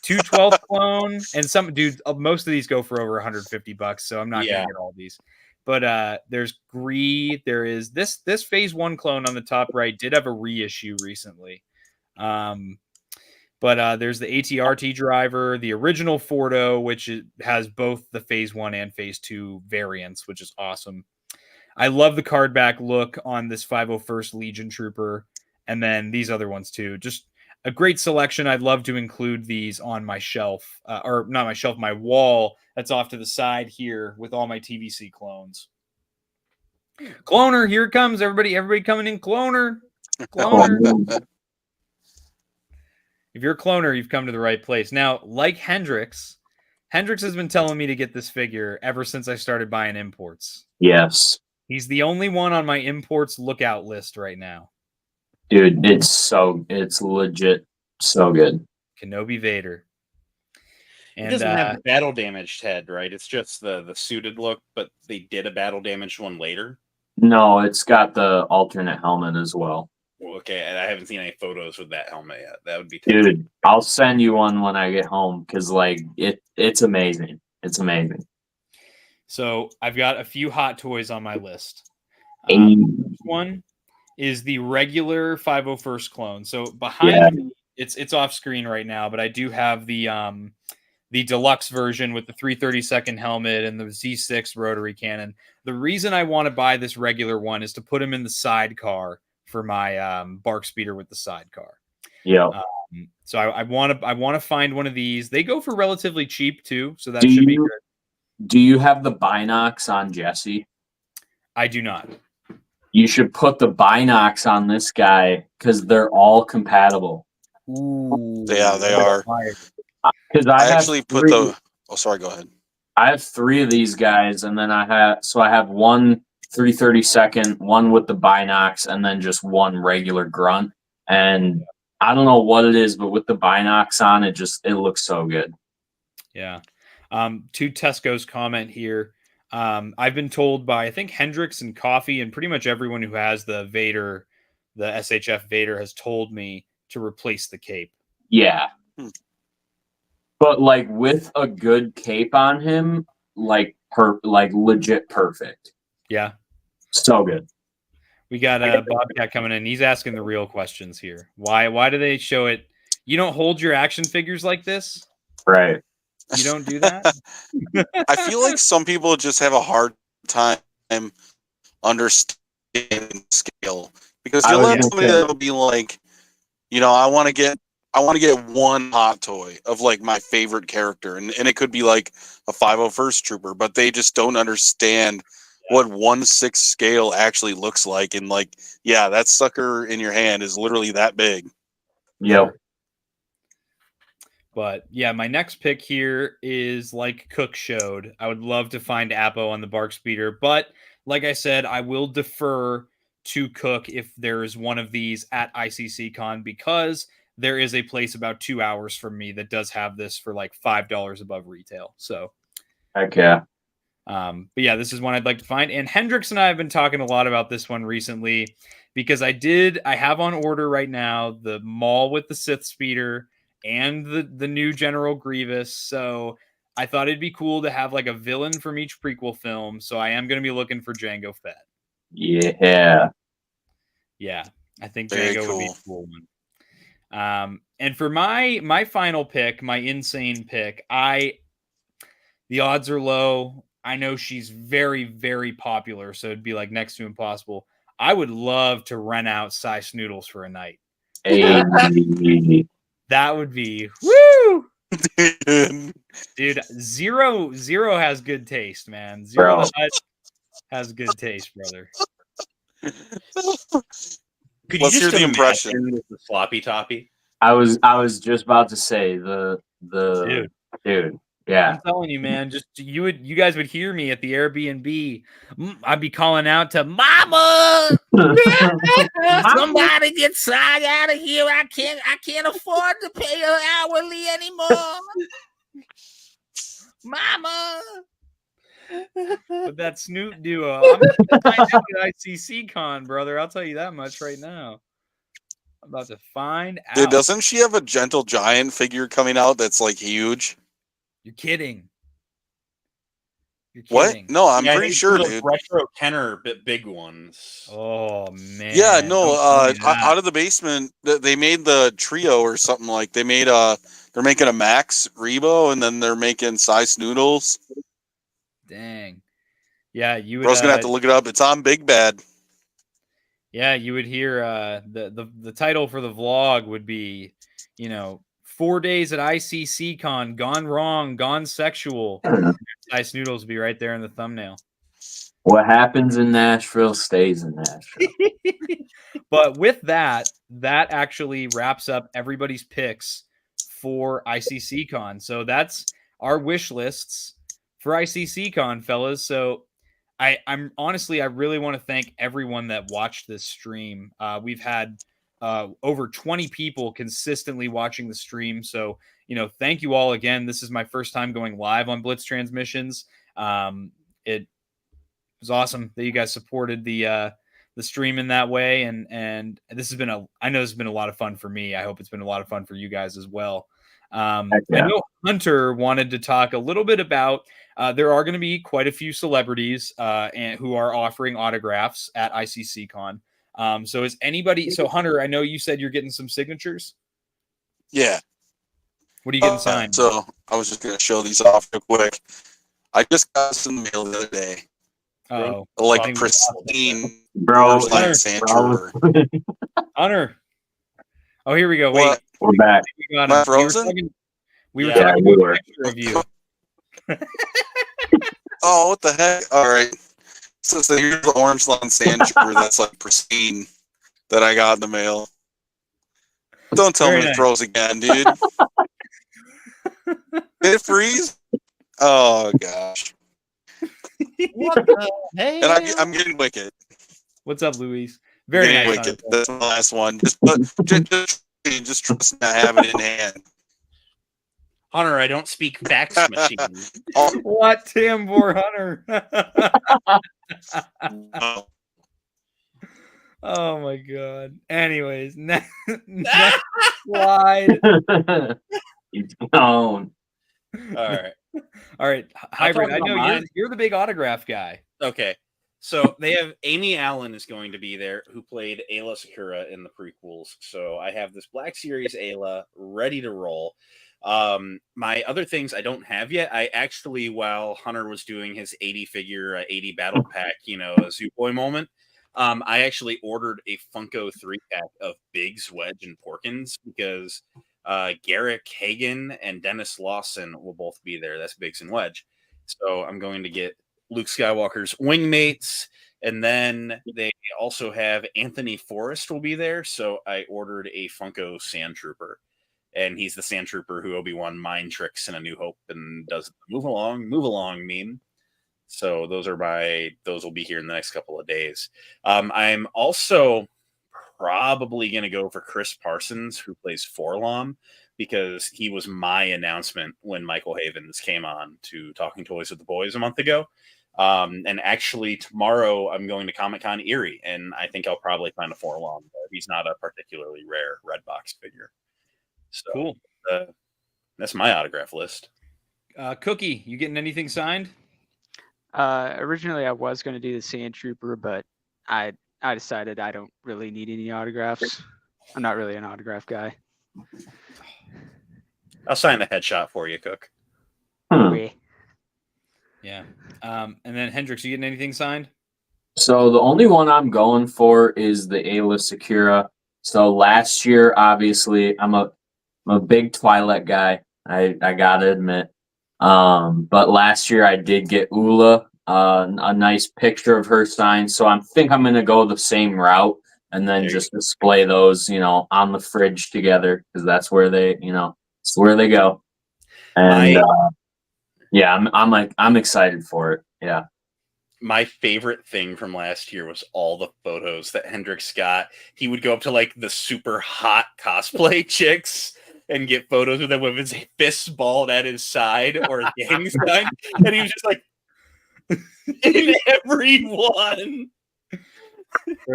212 clone, and some dude, most of these go for over $150, so I'm not Yeah. gonna get all these. But there's Gree, there is this phase 1 clone on the top right did have a reissue recently. But there's the ATRT driver, the original Fordo, which has both the phase 1 and phase 2 variants, which is awesome. I love the card back look on this 501st Legion Trooper, and then these other ones too. Just a great selection. I'd love to include these on my shelf, or not my shelf, my wall that's off to the side here with all my TVC clones. Cloner, here it comes. Everybody coming in. Cloner. If you're a cloner, you've come to the right place. Now, like Hendrix has been telling me to get this figure ever since I started buying imports. Yes. He's the only one on my imports lookout list right now. Dude, it's legit so good. Kenobi Vader. It And doesn't have the battle damaged head, right? It's just the suited look, but they did a battle damaged one later. No, it's got the alternate helmet as well. Well, okay, and I haven't seen any photos with that helmet yet. That would be Dude, I'll send you one when I get home because like it's amazing. It's amazing. So I've got a few hot toys on my list. Hey. First one is the regular 501st clone. So behind me, it's off screen right now, but I do have the deluxe version with the 332nd helmet and the Z6 rotary cannon. The reason I want to buy this regular one is to put him in the sidecar for my bark speeder with the sidecar. Yeah. So I want to find one of these. They go for relatively cheap too, so that should be good. Do you have the binocs on Jesse? I do not. You should put the binocs on this guy because they're all compatible. Ooh, Yeah, they are. Because I actually put the. Oh, sorry. Go ahead. I have 3 of these guys, and then I have one 332nd, one with the binocs, and then just one regular grunt. And I don't know what it is, but with the binocs on, it looks so good. Yeah. To Tesco's comment here, I've been told by I think Hendricks and Coffee and pretty much everyone who has the Vader, the SHF Vader, has told me to replace the cape. Yeah. But like with a good cape on him, like legit perfect. Yeah. So good. We got Bobcat coming in. He's asking the real questions here. Why do they show it? You don't hold your action figures like this? Right. You don't do that? I feel like some people just have a hard time understanding scale because you'll have somebody that will be like, I want to get one hot toy of like my favorite character, and it could be like a 501st Trooper, but they just don't understand what 1/6 scale actually looks like, and like, yeah, that sucker in your hand is literally that big. Yep. But yeah, my next pick here is like Cook showed. I would love to find Apo on the Bark Speeder, but like I said, I will defer to Cook if there is one of these at ICCCon because there is a place about 2 hours from me that does have this for like $5 above retail. So, heck yeah. But yeah, this is one I'd like to find. And Hendricks and I have been talking a lot about this one recently because I have on order right now the Maul with the Sith Speeder and the new General Grievous. So I thought it'd be cool to have like a villain from each prequel film. So I am going to be looking for Jango Fett. Yeah. Yeah, I think Very Jango would be cool. a cool one. And for my final pick, my insane pick, the odds are low. I know she's very, very popular, so it'd be like next to impossible. I would love to rent out Cy Snoodles for a night. Hey. That would be woo, dude. Zero has good taste, man. Zero Bro. the Hutt has good taste, brother. Could Let's you hear just the impression. imagine with the sloppy toppy? I was just about to say the dude. Yeah. I'm telling you, man. Just you guys would hear me at the Airbnb. I'd be calling out to Mama. Somebody get Cy out of here. I can't afford to pay her hourly anymore. Mama. But that Snoop duo, I'm gonna find out at ICCCon, brother. I'll tell you that much right now. I'm about to find out. Dude, doesn't she have a Gentle Giant figure coming out that's like huge? You're kidding. You're What? kidding. No, I'm Yeah, pretty these sure, little dude. retro Kenner big ones. Oh man. Yeah, no. Don't tell me that. Out of the basement, they made the trio or something like. They made they're making a Max Rebo, and then they're making Cy Snoodles. Dang. Yeah, you would. Bro's gonna have to look it up. It's on Big Bad. Yeah, you would hear the title for the vlog would be, 4 days at ICCCon, gone wrong, gone sexual. Nice Noodles would be right there in the thumbnail. What happens in Nashville stays in Nashville. But with that actually wraps up everybody's picks for ICCCon. So that's our wish lists for ICCCon, fellas. So I'm honestly, I really want to thank everyone that watched this stream. We've had over 20 people consistently watching the stream. So, thank you all again. This is my first time going live on Blitz Transmissions. It was awesome that you guys supported the the stream in that way. And this has been I know this has been a lot of fun for me. I hope it's been a lot of fun for you guys as well. I know Hunter wanted to talk a little bit about, there are going to be quite a few celebrities and who are offering autographs at ICCCon. So is anybody, so Hunter, I know you said you're getting some signatures. Yeah. What are you getting signed? So I was just going to show these off real quick. I just got this in the mail the other day. Oh, like pristine bro. Hunter. Oh, here we go. Wait, What? We're back. we got Am I him. frozen? We were Yeah, talking we about were. a picture of you. Oh, what the heck? All right. So here's the orange lawn sand trooper that's like pristine that I got in the mail. Don't tell Very me nice. it froze again, dude. Did it freeze? Oh gosh. What the hell? And I'm getting wicked. What's up, Luis? Very Getting nice. wicked. Hunter. That's the last one. Just trust me, I have it in hand. Hunter, I don't speak fax machine. What, Tambor Hunter? Oh, Oh my god. Anyways, next slide. He's gone. All right. All right, Hybrid. talk I about know mine. you're the big autograph guy. Okay. So they have Amy Allen is going to be there, who played Ayla Secura in the prequels. So I have this Black Series Ayla ready to roll. My other things I don't have yet. I actually, while Hunter was doing his 80 figure, 80 battle pack, a Zoo Boy moment, I actually ordered a Funko 3-pack of Biggs, Wedge, and Porkins because Garrick Hagen and Dennis Lawson will both be there. That's Biggs and Wedge. So I'm going to get Luke Skywalker's wingmates, and then they also have Anthony Forrest will be there. So I ordered a Funko Sand Trooper, and he's the Sand Trooper who Obi-Wan mind tricks in A New Hope and does the move along meme. So those will be here in the next couple of days. I'm also probably going to go for Chris Parsons, who plays Forlom, because he was my announcement when Michael Havens came on to Talking Toys with the Boys a month ago. And actually tomorrow I'm going to Comic-Con Erie, and I think I'll probably find a Forlom, but he's not a particularly rare red box figure. So Cool. That's my autograph list. Cookie, you getting anything signed? Originally, I was going to do the Sand Trooper, but I decided I don't really need any autographs. I'm not really an autograph guy. I'll sign the headshot for you, Cook. Yeah. And then Hendrix, you getting anything signed? So the only one I'm going for is the Ayla Secura. So last year, obviously, I'm a big Twilight guy. I gotta admit. But last year I did get Ula, a nice picture of her signed. So think I'm gonna go the same route and then just display those, on the fridge together, because that's where it's where they go. And yeah, I'm excited for it. Yeah. My favorite thing from last year was all the photos that Hendrix got. He would go up to like the super hot cosplay chicks and get photos with them with his fists balled at his side or his gang sign. And he was just like, in every one.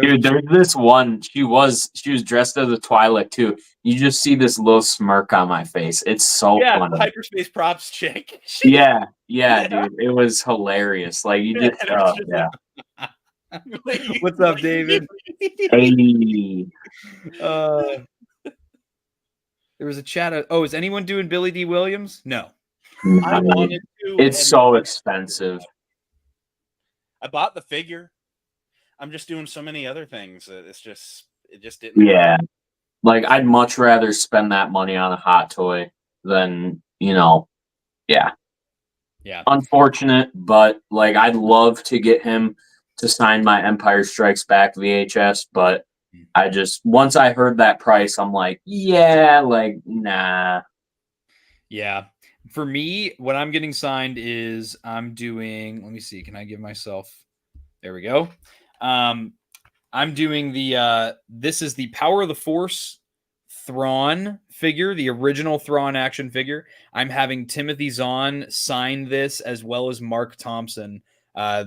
Dude, there's this one. She was dressed as a Twilight too. You just see this little smirk on my face. It's so funny. Hyperspace props chick. Yeah, dude. It was hilarious. Like you just yeah. What's up, David? Hey. There was a chat of, is anyone doing Billy D. Williams? No. I wanted to. It's so expensive. I bought the figure. I'm just doing so many other things. It just didn't. Yeah. Like I'd much rather spend that money on a hot toy than, yeah. Yeah. Unfortunate, but like I'd love to get him to sign my Empire Strikes Back VHS, but once I heard that price, I'm like, yeah, like, nah. Yeah. For me, what I'm getting signed is I'm doing, let me see, can I give myself, there we go. I'm doing this is the Power of the Force Thrawn figure, the original Thrawn action figure. I'm having Timothy Zahn sign this as well as Mark Thompson.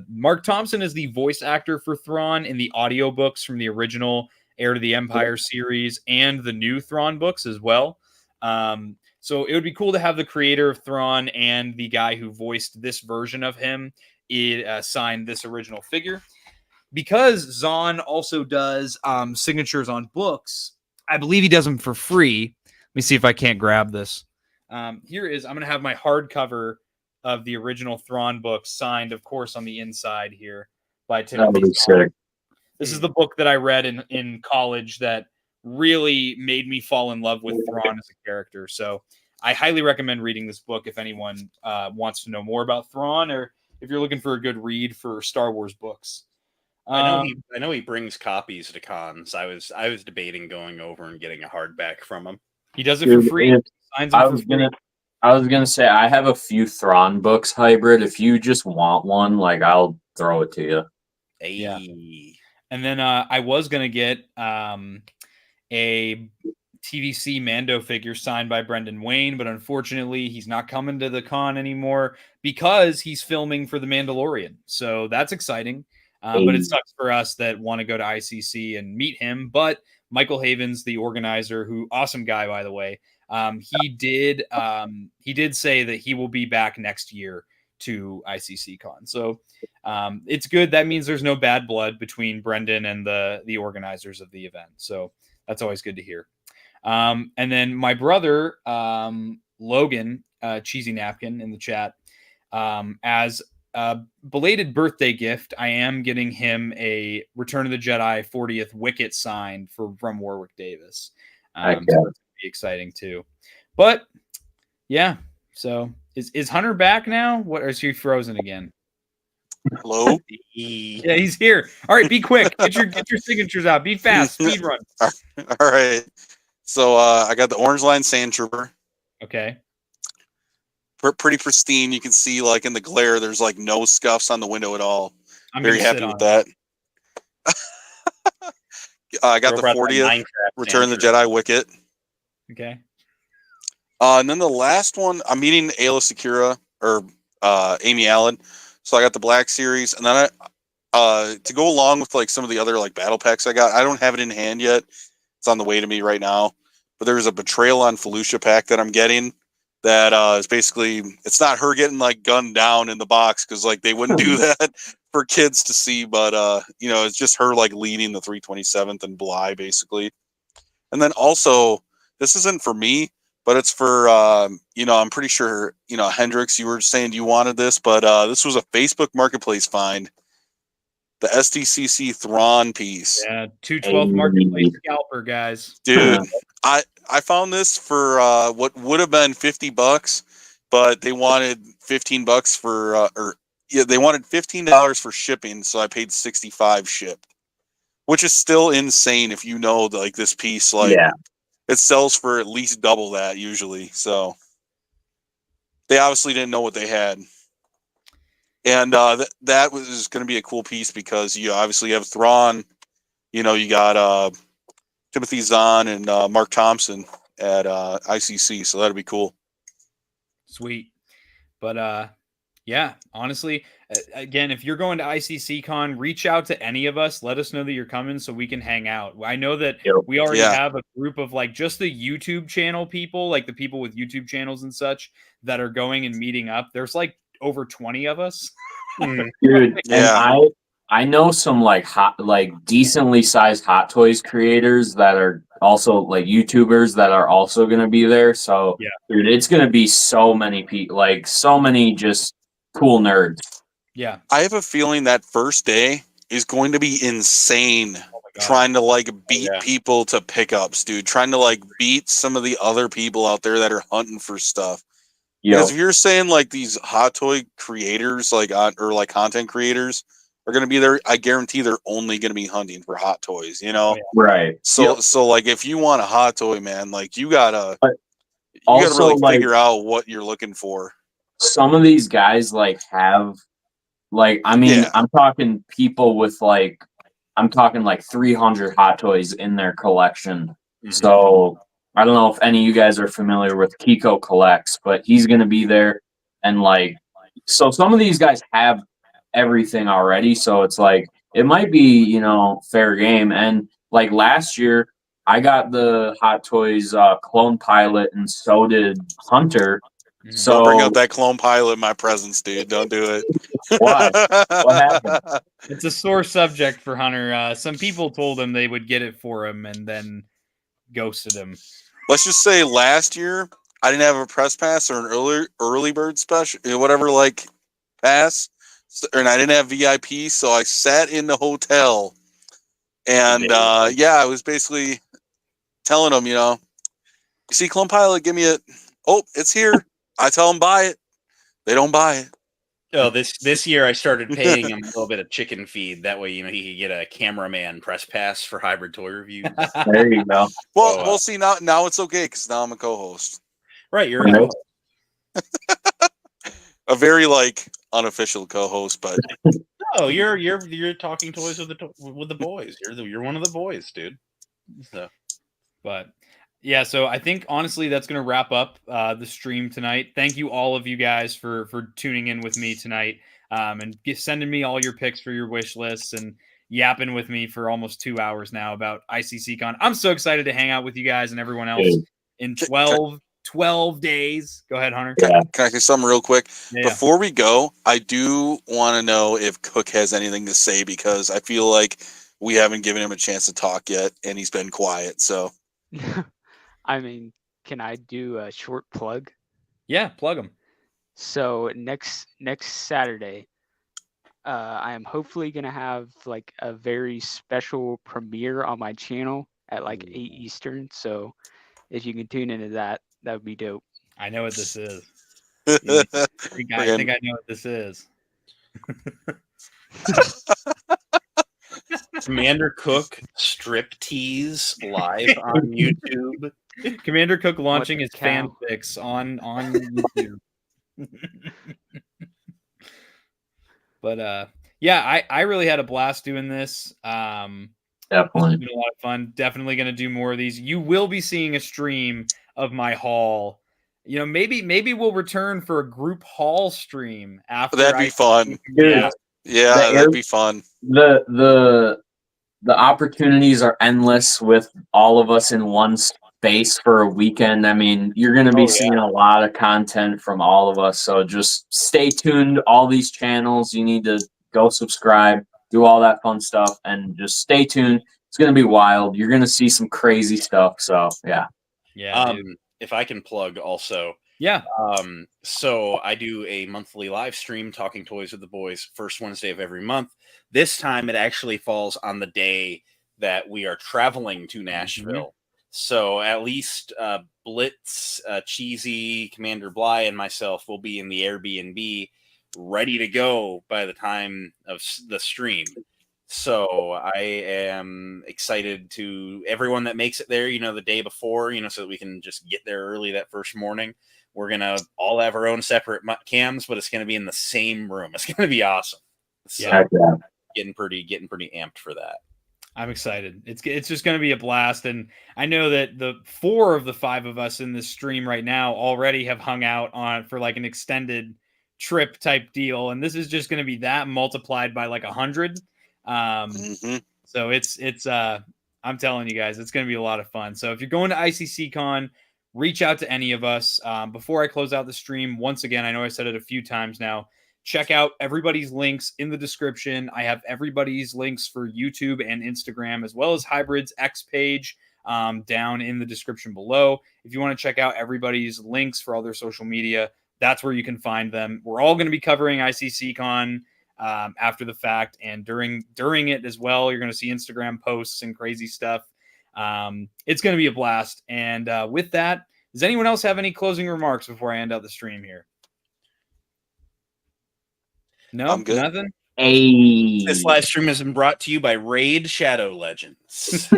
Mark Thompson is the voice actor for Thrawn in the audiobooks from the original Heir to the Empire series and the new Thrawn books as well. So it would be cool to have the creator of Thrawn and the guy who voiced this version of him sign this original figure. Because Zahn also does signatures on books, I believe he does them for free. Let me see if I can't grab this. Here is, I'm going to have my hardcover of the original Thrawn book signed, of course, on the inside here by Timothy Zahn. This is the book that I read in college that really made me fall in love with Thrawn as a character. So I highly recommend reading this book if anyone wants to know more about Thrawn, or if you're looking for a good read for Star Wars books. I know he brings copies to cons. I was debating going over and getting a hardback from him. He does it for free. Signs them for free. I was gonna say I have a few Thrawn books hybrid. If you just want one, like I'll throw it to you. Hey. Yeah. And then I was gonna get a TVC Mando figure signed by Brendan Wayne, but unfortunately he's not coming to the con anymore because he's filming for The Mandalorian. So that's exciting. But it sucks for us that want to go to ICC and meet him. But Michael Havens, the organizer, who awesome guy, by the way, he did say that he will be back next year to ICC Con. So it's good. That means there's no bad blood between Brendan and the organizers of the event. So that's always good to hear. And then my brother, Logan, Cheesy Napkin in the chat, as a belated birthday gift, I am getting him a Return of the Jedi 40th Wicket signed from Warwick Davis. So that's going to be exciting too. But yeah, so is Hunter back now? What, or is he frozen again? Hello? Yeah, he's here. All right, be quick. Get your signatures out. Be fast. Speed run. All right. So I got the Orange Line Sand Trooper. Okay. Pretty pristine. You can see, like, in the glare, there's like no scuffs on the window at all. I'm very happy with that. I got the 40th Return of the Jedi Wicket. Okay. And then the last one, I'm meeting Ayla Secura or Amy Allen. So I got the Black Series, and then to go along with like some of the other like battle packs I got. I don't have it in hand yet. It's on the way to me right now. But there's a Betrayal on Felucia pack that I'm getting. That is basically, it's not her getting like gunned down in the box because like they wouldn't do that for kids to see, but it's just her like leading the 327th and Bly basically. And then also, this isn't for me, but it's for I'm pretty sure Hendrix, you were saying you wanted this, but this was a Facebook Marketplace find. The SDCC Thrawn piece. Yeah, 212 Marketplace scalper, guys. Dude, I found this for what would have been $50, but they wanted $15 for they wanted $15 for shipping, so I paid $65 shipped. Which is still insane if you know like this piece, like it sells for at least double that usually. So they obviously didn't know what they had. And that was going to be a cool piece because you obviously have Thrawn, you got Timothy Zahn and Mark Thompson at ICC, so that'd be cool. Sweet. But yeah, honestly, again, if you're going to ICC Con, reach out to any of us. Let us know that you're coming so we can hang out. I know that we already have a group of like just the YouTube channel people, like the people with YouTube channels and such that are going and meeting up. There's like over 20 of us. Dude, and I know some like decently sized Hot Toys creators that are also like YouTubers that are also going to be there. So dude, it's going to be so many people, like so many just cool nerds. Yeah. I have a feeling that first day is going to be insane. Trying to like beat people to pickups, dude. Trying to like beat some of the other people out there that are hunting for stuff. Because if you're saying like these Hot Toy creators, like or like content creators are going to be there, I guarantee they're only going to be hunting for Hot Toys, Right. So like if you want a Hot Toy, man, like you gotta really figure out what you're looking for. Some of these guys like have like, I mean, I'm talking people with like, I'm talking like 300 Hot Toys in their collection. Mm-hmm. So I don't know if any of you guys are familiar with Kiko Collects, but he's going to be there. And like, so some of these guys have everything already. So it's like, it might be, you know, fair game. And like last year, I got the Hot Toys Clone Pilot, and so did Hunter. Mhm. So Don't bring up that clone pilot in my presence, dude. Don't do it. Why? What happened? It's a sore subject for Hunter. Some people told him they would get it for him and then ghosted him. Let's just say last year I didn't have a press pass or an early bird special, whatever, like pass, and I didn't have VIP, so I sat in the hotel, and I was basically telling them, you know, you see Clone Pilot, give me it. Oh, it's here. I tell them buy it. They don't buy it. Oh, this year I started paying him a little bit of chicken feed. That way, you know, he could get a cameraman press pass for hybrid toy reviews. There you go. Well, So, we'll see. Now it's okay because now I'm a co-host. Right, you're Right. A very like unofficial co-host, but No, you're talking toys with the boys. You're one of the boys, dude. So. But yeah, so I think honestly that's going to wrap up the stream tonight. Thank you all of you guys for tuning in with me tonight and sending me all your picks for your wish lists and yapping with me for almost 2 hours now about ICCCon. I'm so excited to hang out with you guys and everyone else in 12 days. Go ahead, Hunter. Yeah. can I say something real quick? Yeah. Before we go, I do want to know if Cook has anything to say because I feel like we haven't given him a chance to talk yet, and he's been quiet. So I mean, can I do a short plug? Yeah, plug them. So next Saturday, I am hopefully gonna have like a very special premiere on my channel at like 8 Eastern. So if you can tune into that, that would be dope. I know what this is. I I think I know what this is. Commander Cook striptease live on YouTube. Commander Cook launching the his cow? fanfics on YouTube. But yeah, I really had a blast doing this. Definitely. It's been a lot of fun. Definitely going to do more of these. You will be seeing a stream of my haul. You know, maybe we'll return for a group haul stream after. That'd be fun. Yeah. Yeah, that'd be fun. The opportunities are endless with all of us in one space for a weekend. I mean, you're going to be seeing a lot of content from all of us. So just stay tuned. All these channels, you need to go subscribe, do all that fun stuff, and just stay tuned. It's going to be wild. You're going to see some crazy stuff. So yeah. Yeah. If I can plug also. Yeah. So I do a monthly live stream talking toys with the boys, first Wednesday of every month. This time it actually falls on the day that we are traveling to Nashville. So at least Blitz, Cheesy, Commander Bly, and myself will be in the Airbnb ready to go by the time of the stream. So I am excited to everyone that makes it there, you know, the day before, you know, so that we can just get there early that first morning. We're going to all have our own separate cams, but it's going to be in the same room. It's going to be awesome. So Yeah. getting pretty amped for that. I'm excited. It's just going to be a blast. And I know that the 4 of the 5 of us in this stream right now already have hung out on for like an extended trip type deal. And this is just going to be that multiplied by like 100. So it's I'm telling you guys, it's going to be a lot of fun. So if you're going to ICCCon, reach out to any of us. Before I close out the stream, once again, I know I said it a few times now, check out everybody's links in the description. I have everybody's links for YouTube and Instagram, as well as Hybrid's X page down in the description below. If you want to check out everybody's links for all their social media, that's where you can find them. We're all going to be covering ICCCon after the fact and during it as well. You're going to see Instagram posts and crazy stuff. It's going to be a blast. And with that, does anyone else have any closing remarks before I end out the stream here? No, I'm good. Nothing. Hey. This live stream has been brought to you by Raid Shadow Legends.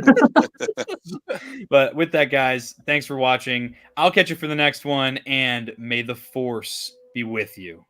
But with that, guys, thanks for watching. I'll catch you for the next one, and may the Force be with you.